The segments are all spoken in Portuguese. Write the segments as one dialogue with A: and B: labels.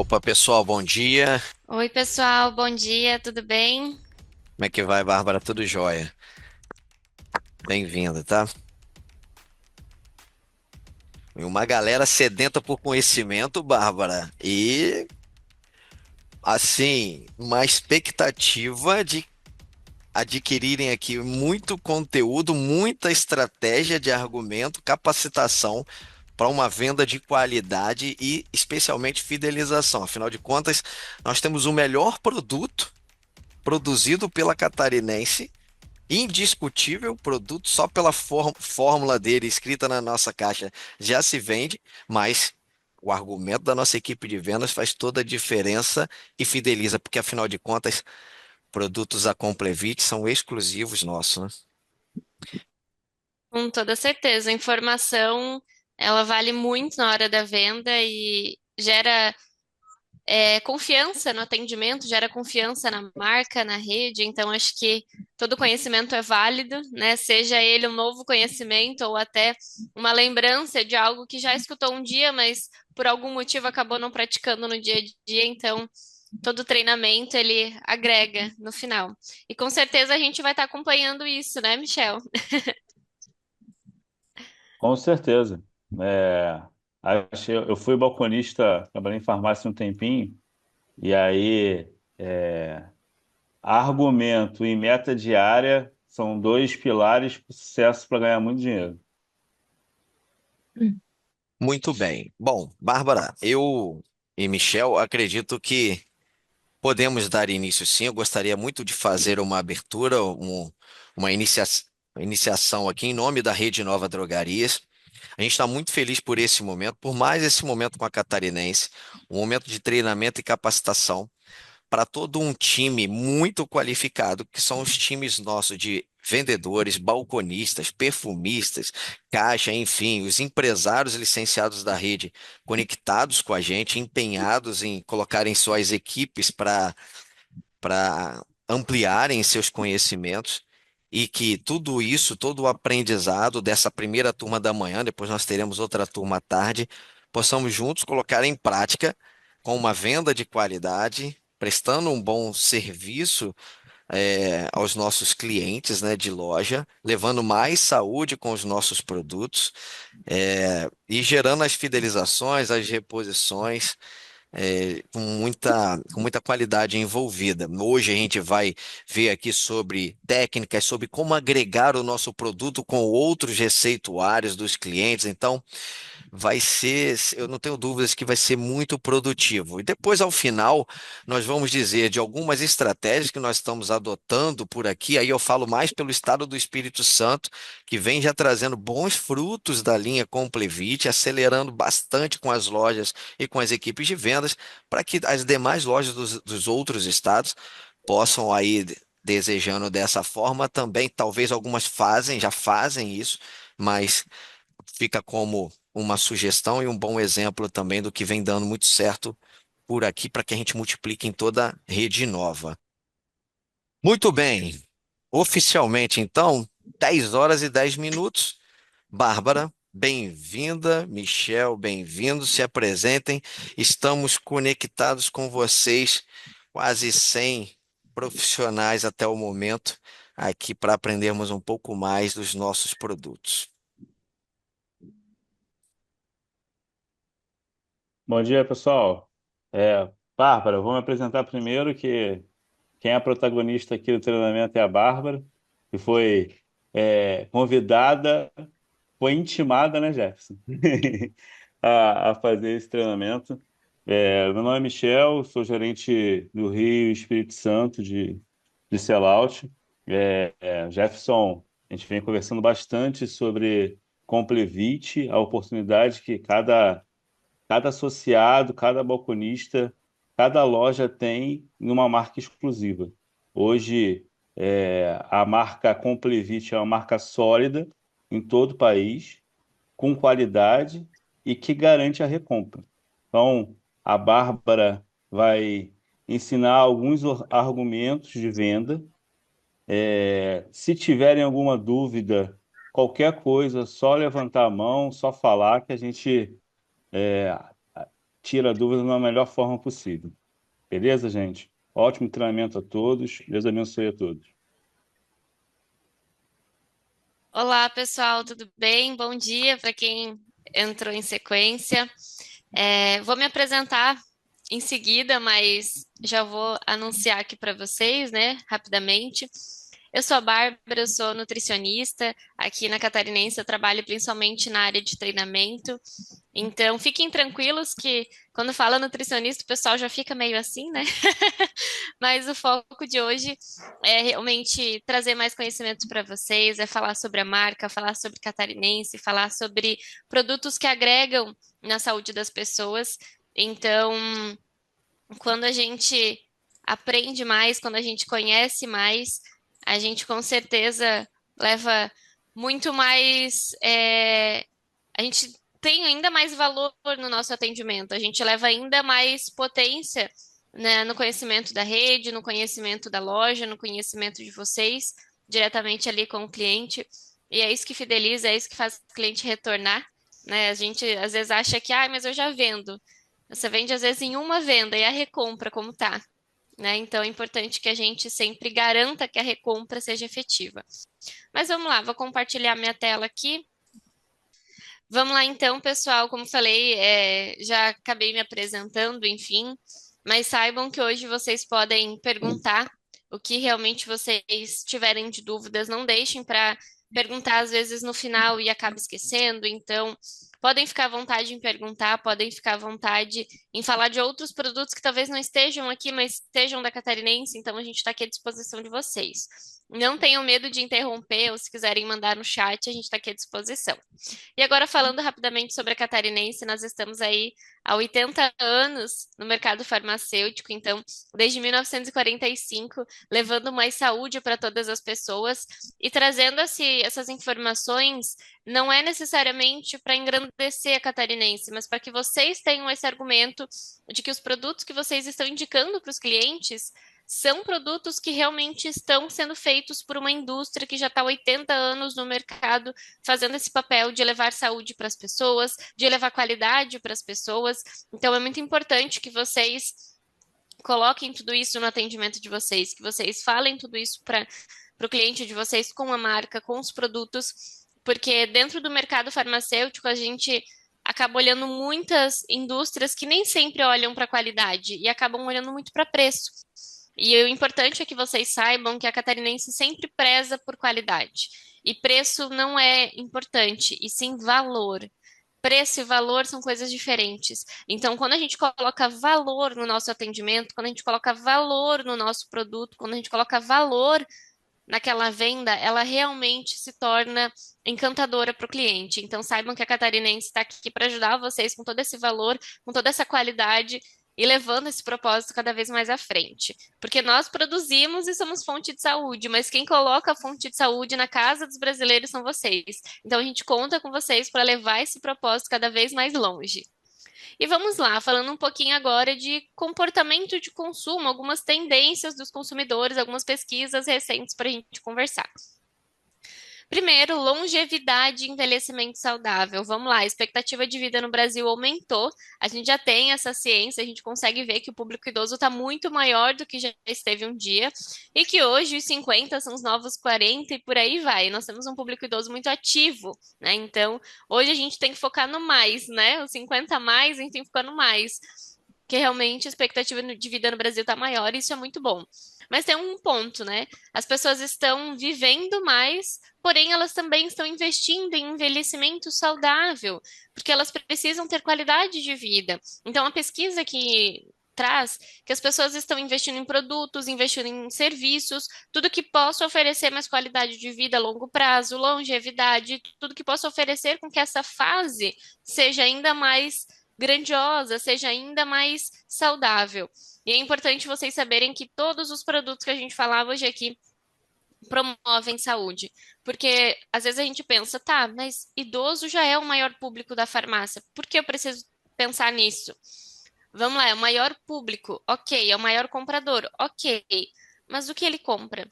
A: Opa, pessoal, bom dia.
B: Oi, pessoal, bom dia, tudo bem?
A: Como é que vai, Bárbara? Tudo jóia? Bem-vinda, tá? E uma galera sedenta por conhecimento, Bárbara. E, assim, uma expectativa de adquirirem aqui muito conteúdo, muita estratégia de argumento, capacitação para uma venda de qualidade e, especialmente, fidelização. Afinal de contas, nós temos o melhor produto produzido pela Catarinense. Indiscutível, produto só pela fórmula dele escrita na nossa caixa já se vende, mas o argumento da nossa equipe de vendas faz toda a diferença e fideliza, porque afinal de contas, produtos da Complevit são exclusivos nossos, né?
B: Com toda certeza, a informação ela vale muito na hora da venda e gera confiança no atendimento, gera confiança na marca, na rede. Então, acho que todo conhecimento é válido, né? Seja ele um novo conhecimento ou até uma lembrança de algo que já escutou um dia, mas por algum motivo acabou não praticando no dia a dia. Então, todo treinamento ele agrega no final. E com certeza a gente vai estar acompanhando isso, né, Michel?
C: Com certeza. É, eu fui balconista, trabalhei em farmácia um tempinho, e aí argumento e meta diária são dois pilares para o sucesso para ganhar muito dinheiro.
A: Muito bem. Bom, Bárbara, eu e Michel acredito que podemos dar início sim. Eu gostaria muito de fazer uma abertura, uma iniciação aqui em nome da Rede Nova Drogarias. A gente está muito feliz por esse momento, por mais esse momento com a Catarinense, um momento de treinamento e capacitação para todo um time muito qualificado, que são os times nossos de vendedores, balconistas, perfumistas, caixa, enfim, os empresários licenciados da rede conectados com a gente, empenhados em colocarem suas equipes para ampliarem seus conhecimentos. E que tudo isso, todo o aprendizado dessa primeira turma da manhã, depois nós teremos outra turma à tarde, possamos juntos colocar em prática com uma venda de qualidade, prestando um bom serviço aos nossos clientes, né, de loja, levando mais saúde com os nossos produtos, e gerando as fidelizações, as reposições com muita qualidade envolvida. Hoje a gente vai ver aqui sobre técnicas, sobre como agregar o nosso produto com outros receituários dos clientes. Então, vai ser, eu não tenho dúvidas que vai ser muito produtivo. E depois, ao final, nós vamos dizer de algumas estratégias que nós estamos adotando por aqui. Aí eu falo mais pelo estado do Espírito Santo, que vem já trazendo bons frutos da linha Complevit, acelerando bastante com as lojas e com as equipes de vendas, para que as demais lojas dos outros estados possam aí, desejando dessa forma também. Talvez algumas já fazem isso, mas fica como uma sugestão e um bom exemplo também do que vem dando muito certo por aqui para que a gente multiplique em toda a rede nova. Muito bem. Oficialmente, então, 10 horas e 10 minutos. Bárbara, bem-vinda. Michel, bem-vindo. Se apresentem. Estamos conectados com vocês, quase 100 profissionais até o momento, aqui para aprendermos um pouco mais dos nossos produtos.
C: Bom dia, pessoal. Bárbara, vou me apresentar primeiro, que quem é a protagonista aqui do treinamento é a Bárbara, que foi convidada, foi intimada, né, Jefferson? A fazer esse treinamento. Meu nome é Michel, sou gerente do Rio e Espírito Santo de sellout. Jefferson, a gente vem conversando bastante sobre Complevit, a oportunidade que cada associado, cada balconista, cada loja tem em uma marca exclusiva. Hoje, a marca Complevit é uma marca sólida em todo o país, com qualidade e que garante a recompra. Então, a Bárbara vai ensinar alguns argumentos de venda. Se tiverem alguma dúvida, qualquer coisa, só levantar a mão, só falar que a gente tira a dúvida da melhor forma possível. Beleza, gente? Ótimo treinamento a todos. Deus abençoe a todos.
B: Olá, pessoal, tudo bem? Bom dia para quem entrou em sequência. Vou me apresentar em seguida, mas já vou anunciar aqui para vocês, né, rapidamente. Eu sou a Bárbara, eu sou nutricionista. Aqui na Catarinense eu trabalho principalmente na área de treinamento. Então, fiquem tranquilos que quando fala nutricionista, o pessoal já fica meio assim, né? Mas o foco de hoje é realmente trazer mais conhecimento para vocês, é falar sobre a marca, falar sobre Catarinense, falar sobre produtos que agregam na saúde das pessoas. Então, quando a gente aprende mais, quando a gente conhece mais, a gente com certeza leva muito mais. A gente tem ainda mais valor no nosso atendimento, a gente leva ainda mais potência, né, no conhecimento da rede, no conhecimento da loja, no conhecimento de vocês, diretamente ali com o cliente. E é isso que fideliza, é isso que faz o cliente retornar. Né? A gente às vezes acha que, mas eu já vendo. Você vende às vezes em uma venda e a recompra como tá, né? Então é importante que a gente sempre garanta que a recompra seja efetiva. Mas vamos lá, vou compartilhar minha tela aqui. Vamos lá então, pessoal. Como falei, já acabei me apresentando, enfim, mas saibam que hoje vocês podem perguntar o que realmente vocês tiverem de dúvidas, não deixem para perguntar às vezes no final e acaba esquecendo. Então, podem ficar à vontade em perguntar, podem ficar à vontade em falar de outros produtos que talvez não estejam aqui, mas estejam da Catarinense. Então, a gente está aqui à disposição de vocês. Não tenham medo de interromper, ou se quiserem mandar no chat, a gente está aqui à disposição. E agora, falando rapidamente sobre a Catarinense, nós estamos aí há 80 anos no mercado farmacêutico, então, desde 1945, levando mais saúde para todas as pessoas e trazendo essas informações, não é necessariamente para engrandecer a Catarinense, mas para que vocês tenham esse argumento de que os produtos que vocês estão indicando para os clientes são produtos que realmente estão sendo feitos por uma indústria que já está há 80 anos no mercado, fazendo esse papel de levar saúde para as pessoas, de levar qualidade para as pessoas. Então, é muito importante que vocês coloquem tudo isso no atendimento de vocês, que vocês falem tudo isso para o cliente de vocês com a marca, com os produtos, porque dentro do mercado farmacêutico a gente acaba olhando muitas indústrias que nem sempre olham para qualidade e acabam olhando muito para preço. E o importante é que vocês saibam que a Catarinense sempre preza por qualidade. E preço não é importante, e sim valor. Preço e valor são coisas diferentes. Então, quando a gente coloca valor no nosso atendimento, quando a gente coloca valor no nosso produto, quando a gente coloca valor naquela venda, ela realmente se torna encantadora para o cliente. Então, saibam que a Catarinense está aqui para ajudar vocês com todo esse valor, com toda essa qualidade e levando esse propósito cada vez mais à frente. Porque nós produzimos e somos fonte de saúde, mas quem coloca a fonte de saúde na casa dos brasileiros são vocês. Então, a gente conta com vocês para levar esse propósito cada vez mais longe. E vamos lá, falando um pouquinho agora de comportamento de consumo, algumas tendências dos consumidores, algumas pesquisas recentes para a gente conversar. Primeiro, longevidade e envelhecimento saudável. Vamos lá, a expectativa de vida no Brasil aumentou. A gente já tem essa ciência, a gente consegue ver que o público idoso está muito maior do que já esteve um dia e que hoje os 50 são os novos 40 e por aí vai. Nós temos um público idoso muito ativo, né? Então, hoje a gente tem que focar no mais, né? Os 50 a mais, a gente tem que focar no mais. Porque realmente a expectativa de vida no Brasil está maior e isso é muito bom. Mas tem um ponto, né? As pessoas estão vivendo mais, porém elas também estão investindo em envelhecimento saudável, porque elas precisam ter qualidade de vida. Então, a pesquisa que traz que as pessoas estão investindo em produtos, investindo em serviços, tudo que possa oferecer mais qualidade de vida a longo prazo, longevidade, tudo que possa oferecer com que essa fase seja ainda mais grandiosa, seja ainda mais saudável. E é importante vocês saberem que todos os produtos que a gente falava hoje aqui promovem saúde. Porque às vezes a gente pensa, tá, mas idoso já é o maior público da farmácia. Por que eu preciso pensar nisso? Vamos lá, é o maior público, ok, é o maior comprador, ok. Mas o que ele compra?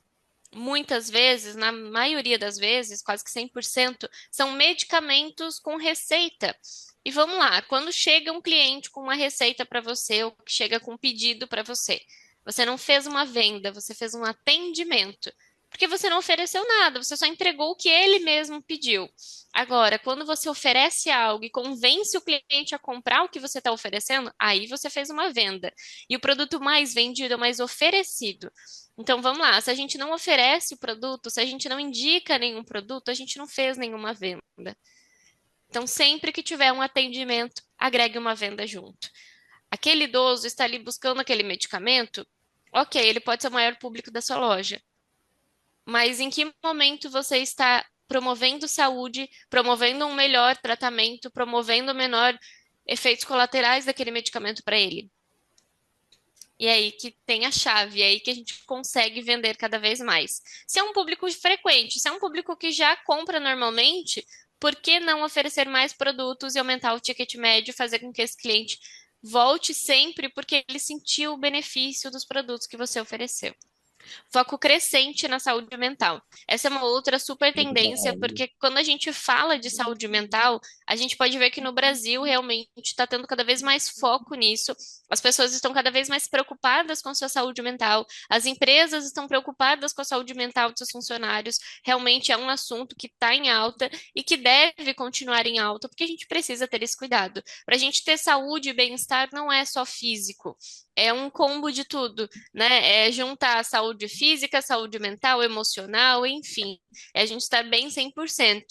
B: muitas vezes, na maioria das vezes, quase que 100%, são medicamentos com receita. E vamos lá, quando chega um cliente com uma receita para você, ou que chega com um pedido para você, você não fez uma venda, você fez um atendimento, porque você não ofereceu nada, você só entregou o que ele mesmo pediu. Agora, quando você oferece algo e convence o cliente a comprar o que você está oferecendo, aí você fez uma venda. E o produto mais vendido é o mais oferecido. Então vamos lá, se a gente não oferece o produto, se a gente não indica nenhum produto, a gente não fez nenhuma venda. Então, sempre que tiver um atendimento, agregue uma venda junto. Aquele idoso está ali buscando aquele medicamento, ok, ele pode ser o maior público da sua loja, mas em que momento você está promovendo saúde, promovendo um melhor tratamento, promovendo menor efeitos colaterais daquele medicamento para ele? E é aí que tem a chave, é aí que a gente consegue vender cada vez mais. Se é um público frequente, se é um público que já compra normalmente, por que não oferecer mais produtos e aumentar o ticket médio, fazer com que esse cliente volte sempre porque ele sentiu o benefício dos produtos que você ofereceu? Foco crescente na saúde mental. Essa é uma outra super
C: Muito
B: tendência,
C: bom.
B: porque quando a gente fala de saúde mental, a gente pode ver que no Brasil realmente está tendo cada vez mais foco nisso. As pessoas estão cada vez mais preocupadas com sua saúde mental, as empresas estão preocupadas com a saúde mental de seus funcionários. Realmente é um assunto que está em alta e que deve continuar em alta, porque a gente precisa ter esse cuidado. Para a gente ter saúde e bem-estar, não é só físico, é um combo de tudo, né? É juntar a saúde física, saúde mental, emocional, enfim. É a gente estar bem 100%.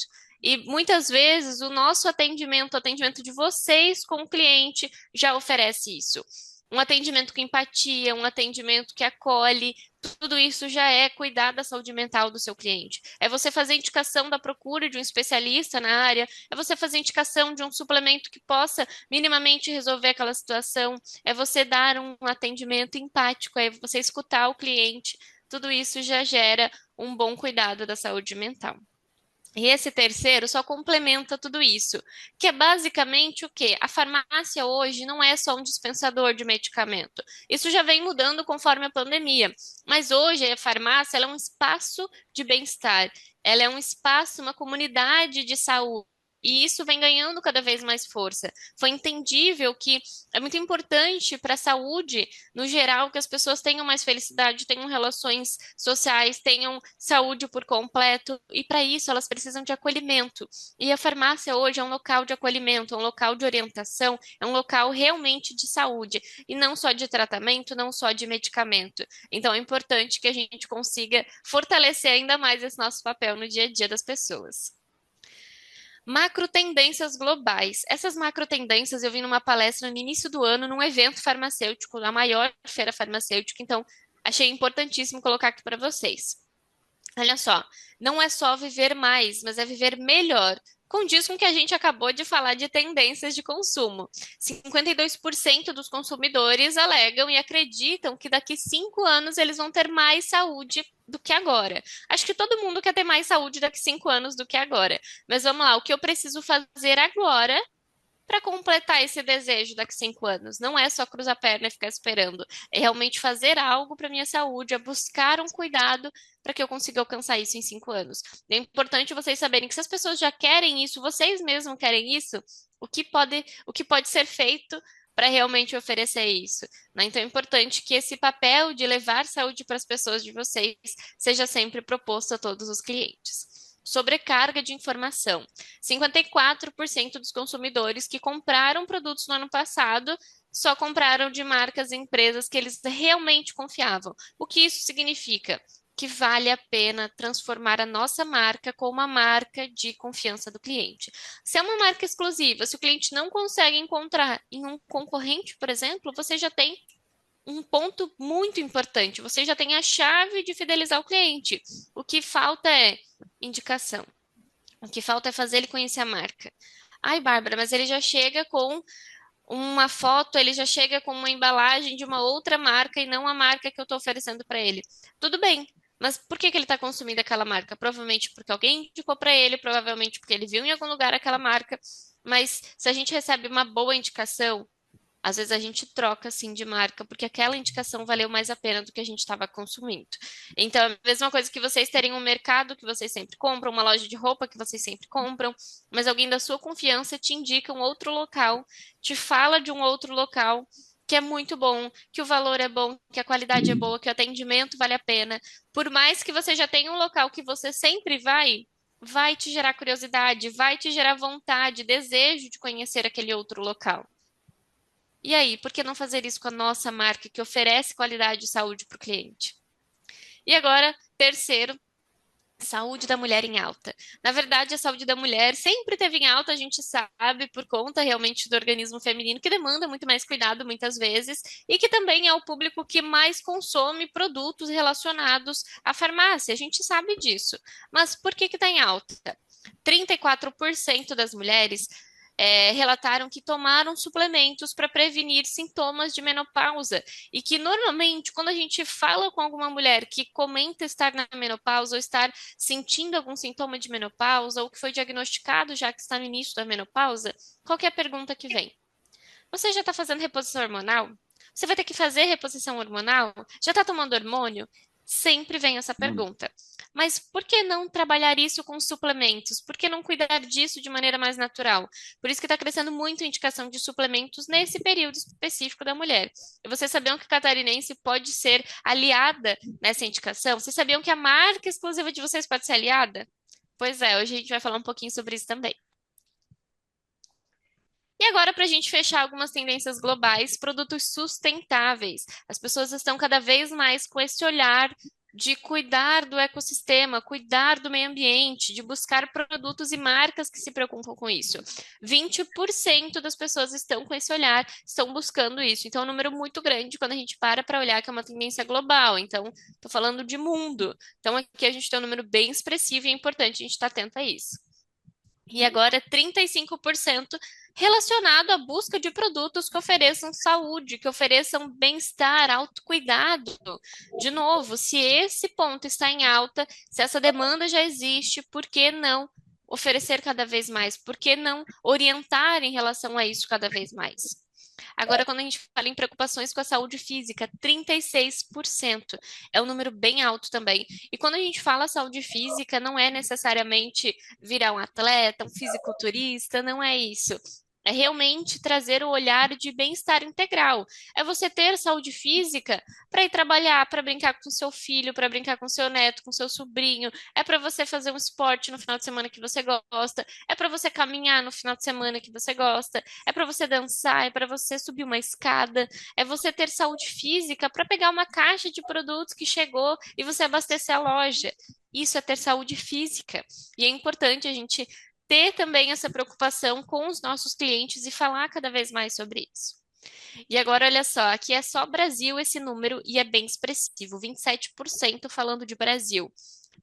B: E muitas vezes o nosso atendimento, o atendimento de vocês com o cliente, já oferece isso. Um atendimento com empatia, um atendimento que acolhe, tudo isso já é cuidar da saúde mental do seu cliente. É você fazer indicação da procura de um especialista na área, é você fazer indicação de um suplemento que possa minimamente resolver aquela situação, é você dar um atendimento empático, é você escutar o cliente. Tudo isso já gera um bom cuidado da saúde mental. E esse terceiro só complementa tudo isso, que é basicamente o quê? A farmácia hoje não é só um dispensador de medicamento. Isso já vem mudando conforme a pandemia, mas hoje a farmácia ela é um espaço de bem-estar, ela é um espaço, uma comunidade de saúde. E isso vem ganhando cada vez mais força. Foi entendível que é muito importante para a saúde, no geral, que as pessoas tenham mais felicidade, tenham relações sociais, tenham saúde por completo, e para isso elas precisam de acolhimento. E a farmácia hoje é um local de acolhimento, é um local de orientação, é um local realmente de saúde, e não só de tratamento, não só de medicamento. Então é importante que a gente consiga fortalecer ainda mais esse nosso papel no dia a dia das pessoas. Macro tendências globais. Essas macro tendências eu vi numa palestra no início do ano, num evento farmacêutico, a maior feira farmacêutica, então achei importantíssimo colocar aqui para vocês. Olha só, não é só viver mais, mas é viver melhor. Condiz com o que a gente acabou de falar de tendências de consumo. 52% dos consumidores alegam e acreditam que daqui 5 anos eles vão ter mais saúde do que agora. Acho que todo mundo quer ter mais saúde daqui 5 anos do que agora. Mas vamos lá, o que eu preciso fazer agora para completar esse desejo daqui 5 anos? Não é só cruzar a perna e ficar esperando. É realmente fazer algo para minha saúde, é buscar um cuidado para que eu consiga alcançar isso em 5 anos. É importante vocês saberem que se as pessoas já querem isso, vocês mesmos querem isso, o que pode ser feito para realmente oferecer isso, né? Então é importante que esse papel de levar saúde para as pessoas de vocês seja sempre proposto a todos os clientes. Sobrecarga de informação. 54% dos consumidores que compraram produtos no ano passado só compraram de marcas e empresas que eles realmente confiavam. O que isso significa? Que vale a pena transformar a nossa marca com uma marca de confiança do cliente. Se é uma marca exclusiva, se o cliente não consegue encontrar em um concorrente, por exemplo, você já tem um ponto muito importante. Você já tem a chave de fidelizar o cliente. O que falta é indicação. O que falta é fazer ele conhecer a marca. Ai, Bárbara, mas ele já chega com uma foto, ele já chega com uma embalagem de uma outra marca e não a marca que eu estou oferecendo para ele. Tudo bem, mas por que que ele está consumindo aquela marca? Provavelmente porque alguém indicou para ele, provavelmente porque ele viu em algum lugar aquela marca. Mas se a gente recebe uma boa indicação, Às vezes a gente troca assim de marca porque aquela indicação valeu mais a pena do que a gente estava consumindo. Então, é a mesma coisa que vocês terem um mercado que vocês sempre compram, uma loja de roupa que vocês sempre compram, mas alguém da sua confiança te indica um outro local, te fala de um outro local que é muito bom, que o valor é bom, que a qualidade é boa, que o atendimento vale a pena. Por mais que você já tenha um local que você sempre vai te gerar curiosidade, vai te gerar vontade, desejo de conhecer aquele outro local. E aí, por que não fazer isso com a nossa marca que oferece qualidade e saúde para o cliente? E agora, terceiro, saúde da mulher em alta. Na verdade, a saúde da mulher sempre teve em alta, a gente sabe, por conta realmente do organismo feminino, que demanda muito mais cuidado muitas vezes, e que também é o público que mais consome produtos relacionados à farmácia. A gente sabe disso. Mas por que está em alta? 34% das mulheres relataram que tomaram suplementos para prevenir sintomas de menopausa e que normalmente quando a gente fala com alguma mulher que comenta estar na menopausa ou estar sentindo algum sintoma de menopausa ou que foi diagnosticado já que está no início da menopausa, qual que é a pergunta que vem? Você já está fazendo reposição hormonal? Você vai ter que fazer reposição hormonal? Já está tomando hormônio? Sempre vem essa pergunta. Mas por que não trabalhar isso com suplementos? Por que não cuidar disso de maneira mais natural? Por isso que está crescendo muito a indicação de suplementos nesse período específico da mulher. E vocês sabiam que catarinense pode ser aliada nessa indicação? Vocês sabiam que a marca exclusiva de vocês pode ser aliada? Pois é, hoje a gente vai falar um pouquinho sobre isso também. E agora, para a gente fechar algumas tendências globais, produtos sustentáveis. As pessoas estão cada vez mais com esse olhar de cuidar do ecossistema, cuidar do meio ambiente, de buscar produtos e marcas que se preocupam com isso. 20% das pessoas estão com esse olhar, estão buscando isso. Então, é um número muito grande quando a gente para olhar que é uma tendência global. Então, estou falando de mundo. Então, aqui a gente tem um número bem expressivo e é importante a gente estar atento a isso. E agora 35% relacionado à busca de produtos que ofereçam saúde, que ofereçam bem-estar, autocuidado. De novo, se esse ponto está em alta, se essa demanda já existe, por que não oferecer cada vez mais? Por que não orientar em relação a isso cada vez mais? Agora, quando a gente fala em preocupações com a saúde física, 36%. É um número bem alto também. E quando a gente fala saúde física, não é necessariamente virar um atleta, um fisiculturista, não é isso. É realmente trazer o olhar de bem-estar integral. É você ter saúde física para ir trabalhar, para brincar com seu filho, para brincar com seu neto, com seu sobrinho. É para você fazer um esporte no final de semana que você gosta. É para você caminhar no final de semana que você gosta. É para você dançar, é para você subir uma escada, é você ter saúde física para pegar uma caixa de produtos que chegou e você abastecer a loja. Isso é ter saúde física. E é importante a gente ter também essa preocupação com os nossos clientes e falar cada vez mais sobre isso. E agora, olha só, aqui é só Brasil esse número e é bem expressivo, 27% falando de Brasil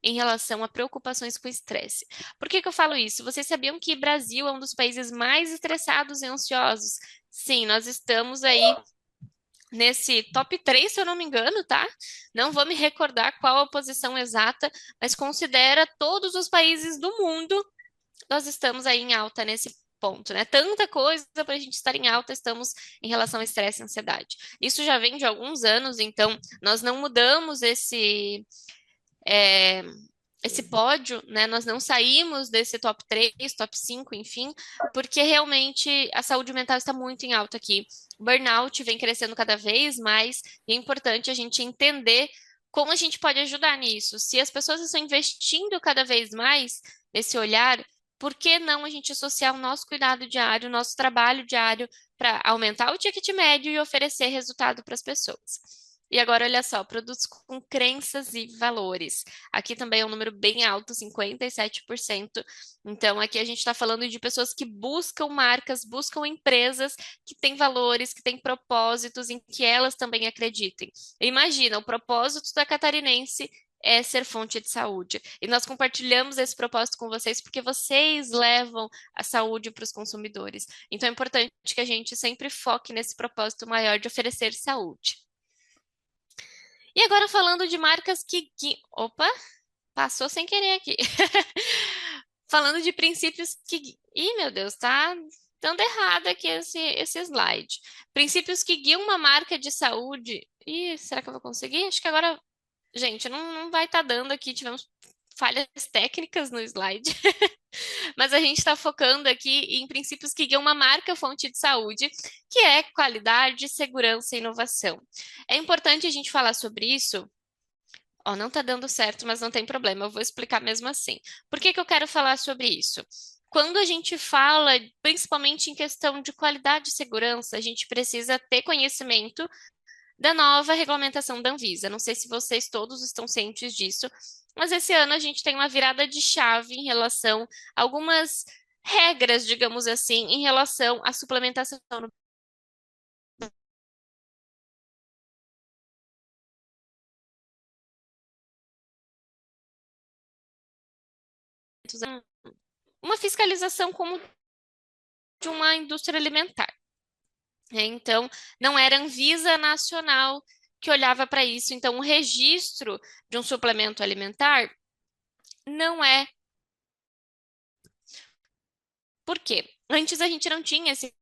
B: em relação a preocupações com estresse. Por que que eu falo isso? Vocês sabiam que Brasil é um dos países mais estressados e ansiosos? Sim, nós estamos aí nesse top 3, se eu não me engano, tá? Não vou me recordar qual a posição exata, mas considera todos os países do mundo, nós estamos aí em alta nesse ponto, né? Tanta coisa para a gente estar em alta, estamos em relação ao estresse e ansiedade. Isso já vem de alguns anos, então nós não mudamos é, esse pódio, né? Nós não saímos desse top 3, top 5, enfim, porque realmente a saúde mental está muito em alta aqui. O burnout vem crescendo cada vez mais e é importante a gente entender como a gente pode ajudar nisso. Se as pessoas estão investindo cada vez mais nesse olhar, por que não a gente associar o nosso cuidado diário, o nosso trabalho diário para aumentar o ticket médio e oferecer resultado para as pessoas? E agora, olha só, produtos com crenças e valores. Aqui também é um número bem alto, 57%. Então, aqui a gente está falando de pessoas que buscam marcas, buscam empresas que têm valores, que têm propósitos, em que elas também acreditem. Imagina, o propósito da Catarinense é ser fonte de saúde. E nós compartilhamos esse propósito com vocês porque vocês levam a saúde para os consumidores. Então, é importante que a gente sempre foque nesse propósito maior de oferecer saúde. E agora falando de marcas Opa, passou sem querer aqui. Falando de princípios que... Ih, meu Deus, tá Dando errado aqui esse slide. Princípios que guiam uma marca de saúde. Ih, será que eu vou conseguir? Acho que agora, gente, não vai estar dando aqui. Tivemos falhas técnicas no slide. Mas a gente está focando aqui em princípios que guiam uma marca fonte de saúde, que é qualidade, segurança e inovação. É importante a gente falar sobre isso. Ó, não está dando certo, mas não tem problema, eu vou explicar mesmo assim. Por que que eu quero falar sobre isso? Quando a gente fala, principalmente em questão de qualidade e segurança, a gente precisa ter conhecimento da nova regulamentação da Anvisa. Não sei se vocês todos estão cientes disso, mas esse ano a gente tem uma virada de chave em relação a algumas regras, digamos assim, em relação à suplementação no uma fiscalização como de uma indústria alimentar. Então, não era a Anvisa nacional que olhava para isso. Então, o registro de um suplemento alimentar não é. Por quê? Antes a gente não tinha esse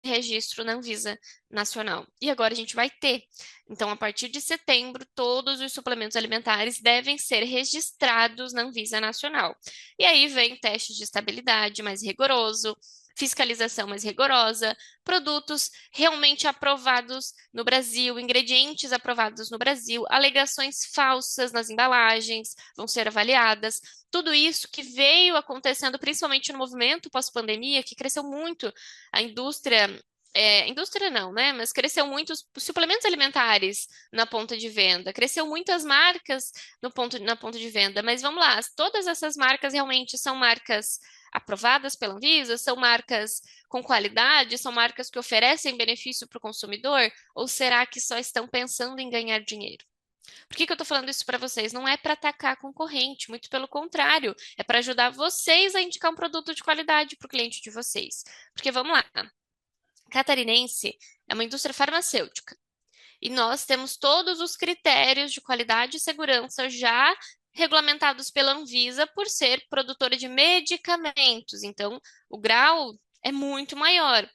B: registro na Anvisa nacional. E agora a gente vai ter. Então, a partir de setembro, todos os suplementos alimentares devem ser registrados na Anvisa nacional. E aí vem testes de estabilidade mais rigoroso, fiscalização mais rigorosa, produtos realmente aprovados no Brasil, ingredientes aprovados no Brasil, alegações falsas nas embalagens vão ser avaliadas. Tudo isso que veio acontecendo, principalmente no movimento pós-pandemia, que cresceu muito a indústria, indústria não, né? Mas cresceu muito os suplementos alimentares na ponta de venda, cresceu muito as marcas na ponta de venda. Mas vamos lá, todas essas marcas realmente são marcas aprovadas pela Anvisa, são marcas com qualidade, são marcas que oferecem benefício para o consumidor, ou será que só estão pensando em ganhar dinheiro? Por que que eu estou falando isso para vocês? Não é para atacar a concorrente, muito pelo contrário, é para ajudar vocês a indicar um produto de qualidade para o cliente de vocês. Porque vamos lá, Catarinense é uma indústria farmacêutica e nós temos todos os critérios de qualidade e segurança já regulamentados pela Anvisa por ser produtora de medicamentos. Então, o grau é muito maior.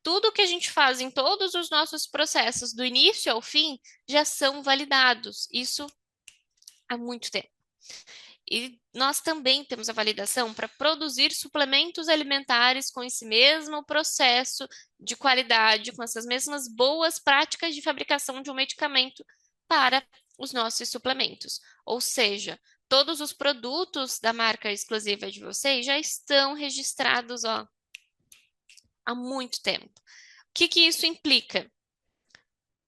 B: Tudo que a gente faz em todos os nossos processos, do início ao fim, já são validados. Isso há muito tempo. E nós também temos a validação para produzir suplementos alimentares com esse mesmo processo de qualidade, com essas mesmas boas práticas de fabricação de um medicamento para os nossos suplementos. Ou seja, todos os produtos da marca exclusiva de vocês já estão registrados, ó, há muito tempo. O que que isso implica?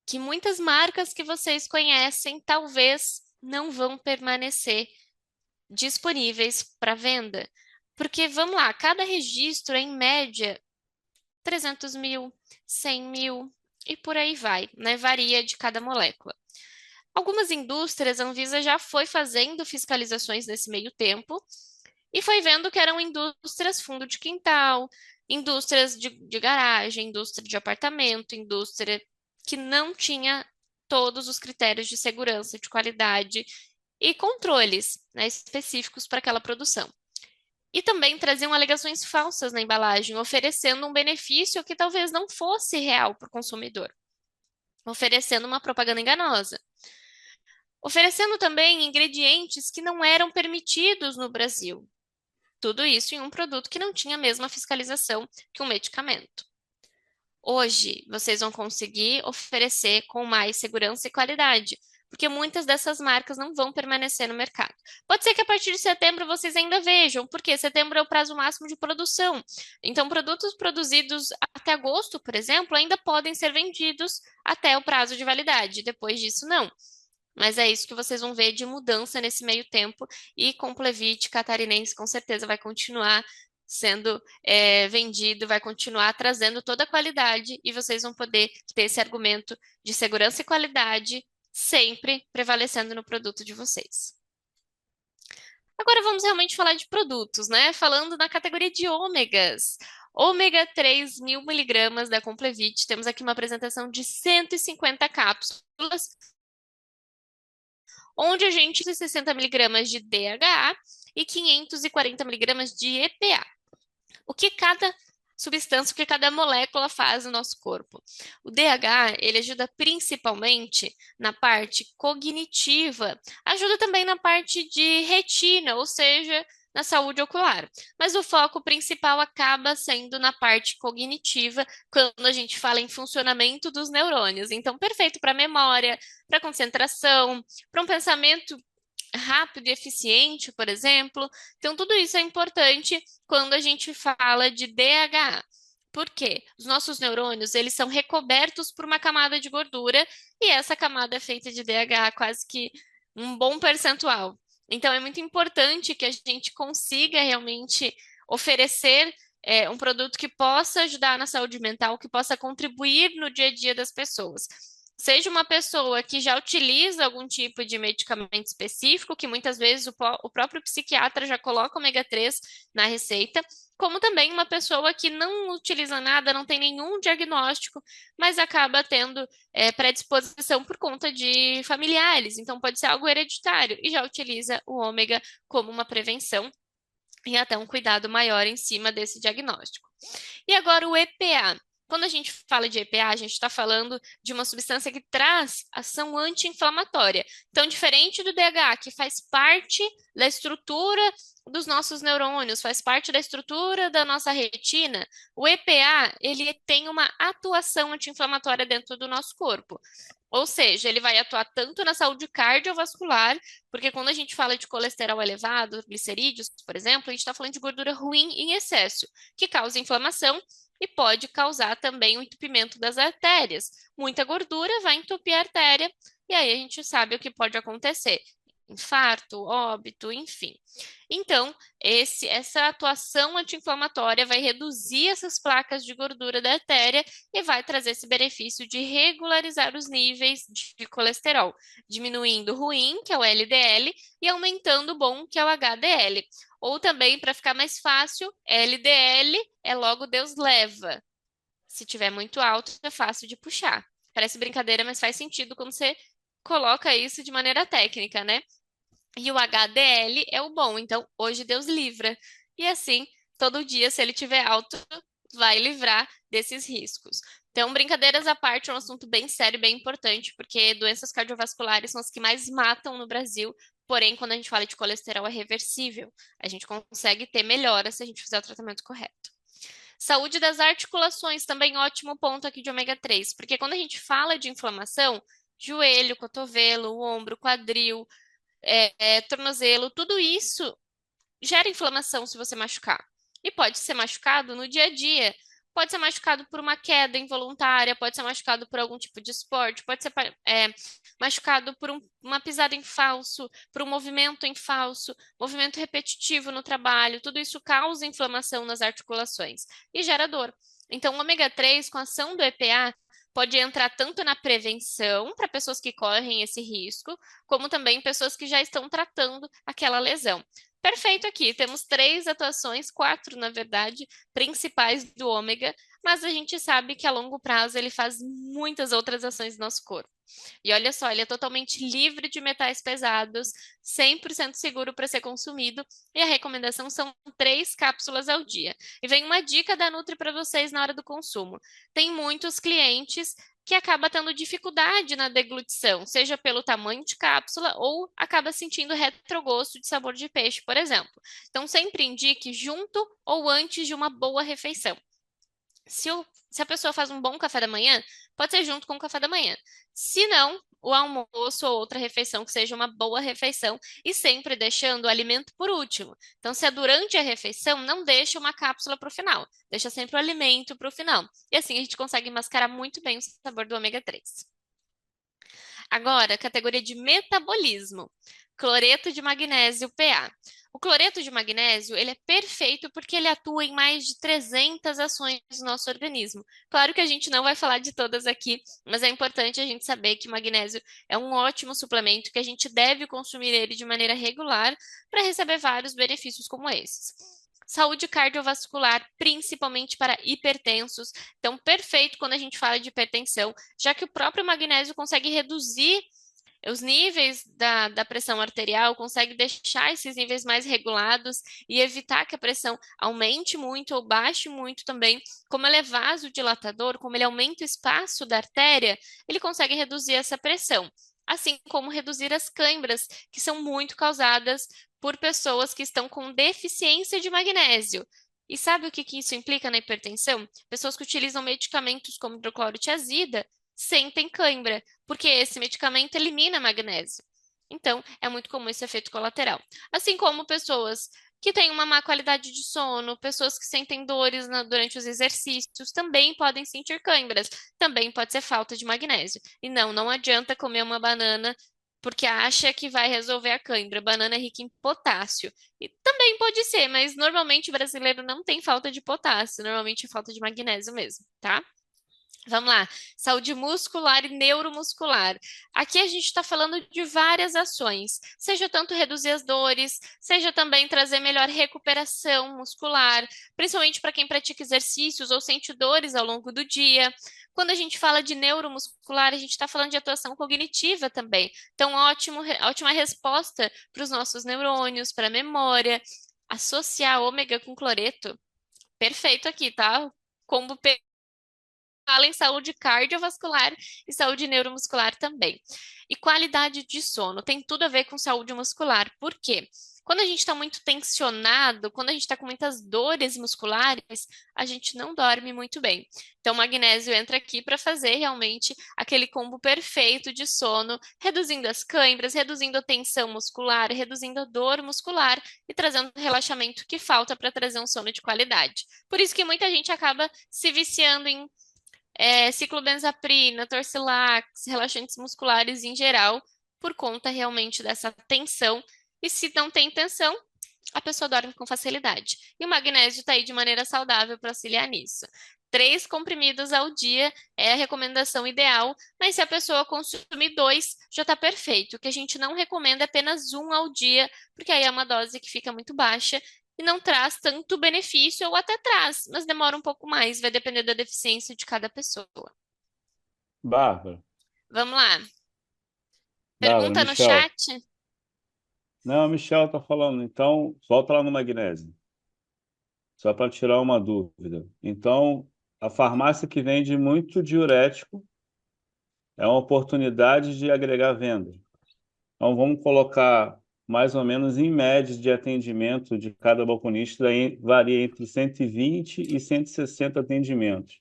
B: Que muitas marcas que vocês conhecem talvez não vão permanecer disponíveis para venda. Porque, vamos lá, cada registro é em média 300 mil, 100 mil e por aí vai, né? Varia de cada molécula. Algumas indústrias, a Anvisa já foi fazendo fiscalizações nesse meio tempo e foi vendo que eram indústrias fundo de quintal, indústrias de garagem, indústria de apartamento, indústria que não tinha todos os critérios de segurança, de qualidade e controles, né, específicos para aquela produção. E também traziam alegações falsas na embalagem, oferecendo um benefício que talvez não fosse real para o consumidor, oferecendo uma propaganda enganosa. Oferecendo também ingredientes que não eram permitidos no Brasil. Tudo isso em um produto que não tinha a mesma fiscalização que um medicamento. Hoje, vocês vão conseguir oferecer com mais segurança e qualidade, porque muitas dessas marcas não vão permanecer no mercado. Pode ser que a partir de setembro vocês ainda vejam, porque setembro é o prazo máximo de produção. Então, produtos produzidos até agosto, por exemplo, ainda podem ser vendidos até o prazo de validade. Depois disso, não. Mas é isso que vocês vão ver de mudança nesse meio tempo. E Complevit Catarinense com certeza vai continuar sendo vendido, vai continuar trazendo toda a qualidade e vocês vão poder ter esse argumento de segurança e qualidade sempre prevalecendo no produto de vocês. Agora vamos realmente falar de produtos, né? Falando na categoria de ômegas. Ômega 3, 1000 mg da Complevit. Temos aqui uma apresentação de 150 cápsulas onde a gente tem 60 mg de DHA e 540 mg de EPA. O que cada substância, o que cada molécula faz no nosso corpo. O DH, ele ajuda principalmente na parte cognitiva, ajuda também na parte de retina, ou seja, na saúde ocular. Mas o foco principal acaba sendo na parte cognitiva, quando a gente fala em funcionamento dos neurônios. Então, perfeito para memória, para concentração, para um pensamento rápido e eficiente, por exemplo. Então, tudo isso é importante quando a gente fala de DHA. Por quê? Os nossos neurônios, eles são recobertos por uma camada de gordura e essa camada é feita de DHA quase que um bom percentual. Então, é muito importante que a gente consiga realmente oferecer um produto que possa ajudar na saúde mental, que possa contribuir no dia a dia das pessoas. Seja uma pessoa que já utiliza algum tipo de medicamento específico, que muitas vezes o próprio psiquiatra já coloca ômega 3 na receita, como também uma pessoa que não utiliza nada, não tem nenhum diagnóstico, mas acaba tendo predisposição por conta de familiares, então pode ser algo hereditário, e já utiliza o ômega como uma prevenção e até um cuidado maior em cima desse diagnóstico. E agora o EPA. Quando a gente fala de EPA, a gente está falando de uma substância que traz ação anti-inflamatória. Então, diferente do DHA, que faz parte da estrutura dos nossos neurônios, faz parte da estrutura da nossa retina, o EPA, ele tem uma atuação anti-inflamatória dentro do nosso corpo. Ou seja, ele vai atuar tanto na saúde cardiovascular, porque quando a gente fala de colesterol elevado, glicerídeos, por exemplo, a gente está falando de gordura ruim em excesso, que causa inflamação e pode causar também o entupimento das artérias. Muita gordura vai entupir a artéria e aí a gente sabe o que pode acontecer. Infarto, óbito, enfim. Então, essa atuação anti-inflamatória vai reduzir essas placas de gordura da artéria e vai trazer esse benefício de regularizar os níveis de colesterol, diminuindo o ruim, que é o LDL, e aumentando o bom, que é o HDL. Ou também, para ficar mais fácil, LDL é logo Deus leva. Se tiver muito alto, é fácil de puxar. Parece brincadeira, mas faz sentido quando você coloca isso de maneira técnica, né? E o HDL é o bom, então hoje Deus livra. E assim, todo dia, se ele tiver alto, vai livrar desses riscos. Então, brincadeiras à parte, é um assunto bem sério, bem importante, porque doenças cardiovasculares são as que mais matam no Brasil. Porém, quando a gente fala de colesterol, é reversível. A gente consegue ter melhora se a gente fizer o tratamento correto. Saúde das articulações, também ótimo ponto aqui de ômega 3, porque quando a gente fala de inflamação, joelho, cotovelo, ombro, quadril, tornozelo, tudo isso gera inflamação se você machucar. E pode ser machucado no dia a dia. Pode ser machucado por uma queda involuntária, pode ser machucado por algum tipo de esporte, pode ser machucado por uma pisada em falso, por um movimento em falso, movimento repetitivo no trabalho. Tudo isso causa inflamação nas articulações e gera dor. Então, o ômega 3, com a ação do EPA, pode entrar tanto na prevenção para pessoas que correm esse risco, como também pessoas que já estão tratando aquela lesão. Perfeito aqui, temos 3 atuações, 4 na verdade, principais do ômega, mas a gente sabe que a longo prazo ele faz muitas outras ações no nosso corpo. E olha só, ele é totalmente livre de metais pesados, 100% seguro para ser consumido, e a recomendação são 3 cápsulas ao dia. E vem uma dica da Nutri para vocês na hora do consumo. Tem muitos clientes que acaba tendo dificuldade na deglutição, seja pelo tamanho de cápsula ou acaba sentindo retrogosto de sabor de peixe, por exemplo. Então, sempre indique junto ou antes de uma boa refeição. Se a pessoa faz um bom café da manhã, pode ser junto com o café da manhã. Se não, o almoço ou outra refeição que seja uma boa refeição e sempre deixando o alimento por último. Então, se é durante a refeição, não deixa uma cápsula para o final. Deixa sempre o alimento para o final. E assim a gente consegue mascarar muito bem o sabor do ômega 3. Agora, categoria de metabolismo. Cloreto de magnésio, PA. O cloreto de magnésio, ele é perfeito porque ele atua em mais de 300 ações no nosso organismo. Claro que a gente não vai falar de todas aqui, mas é importante a gente saber que o magnésio é um ótimo suplemento, que a gente deve consumir ele de maneira regular para receber vários benefícios como esses. Saúde cardiovascular, principalmente para hipertensos. Então, perfeito quando a gente fala de hipertensão, já que o próprio magnésio consegue reduzir os níveis da pressão arterial, consegue deixar esses níveis mais regulados e evitar que a pressão aumente muito ou baixe muito também. Como ele é vasodilatador, como ele aumenta o espaço da artéria, ele consegue reduzir essa pressão. Assim como reduzir as câimbras, que são muito causadas por pessoas que estão com deficiência de magnésio. E sabe o que isso implica na hipertensão? Pessoas que utilizam medicamentos como hidroclorotiazida sentem cãibra, porque esse medicamento elimina magnésio. Então, é muito comum esse efeito colateral. Assim como pessoas que têm uma má qualidade de sono, pessoas que sentem dores durante os exercícios, também podem sentir cãibras. Também pode ser falta de magnésio. E não adianta comer uma banana porque acha que vai resolver a cãibra. Banana é rica em potássio. E também pode ser, mas normalmente o brasileiro não tem falta de potássio, normalmente é falta de magnésio mesmo, tá? Vamos lá, saúde muscular e neuromuscular. Aqui a gente está falando de várias ações, seja tanto reduzir as dores, seja também trazer melhor recuperação muscular, principalmente para quem pratica exercícios ou sente dores ao longo do dia. Quando a gente fala de neuromuscular, a gente está falando de atuação cognitiva também. Então, ótima resposta para os nossos neurônios, para a memória. Associar ômega com cloreto, perfeito aqui, tá? Combo fala em saúde cardiovascular e saúde neuromuscular também. E qualidade de sono tem tudo a ver com saúde muscular. Por quê? Quando a gente está muito tensionado, quando a gente está com muitas dores musculares, a gente não dorme muito bem. Então, o magnésio entra aqui para fazer realmente aquele combo perfeito de sono, reduzindo as câimbras, reduzindo a tensão muscular, reduzindo a dor muscular e trazendo o relaxamento que falta para trazer um sono de qualidade. Por isso que muita gente acaba se viciando em ciclobenzaprina, torcilax, relaxantes musculares em geral, por conta realmente dessa tensão. E se não tem tensão, a pessoa dorme com facilidade. E o magnésio está aí de maneira saudável para auxiliar nisso. 3 comprimidos ao dia é a recomendação ideal, mas se a pessoa consumir 2, já está perfeito. O que a gente não recomenda é apenas 1 ao dia, porque aí é uma dose que fica muito baixa e não traz tanto benefício, ou até traz, mas demora um pouco mais, vai depender da deficiência de cada pessoa.
C: Bárbara,
B: Vamos lá.
C: Bárbara,
B: Pergunta no
C: Michel.
B: chat?
C: Não, a Michel tá falando. Então, volta lá no magnésio. Só para tirar uma dúvida. Então, a farmácia que vende muito diurético é uma oportunidade de agregar venda. Então, vamos colocar mais ou menos em média de atendimento de cada balconista, varia entre 120 e 160 atendimentos.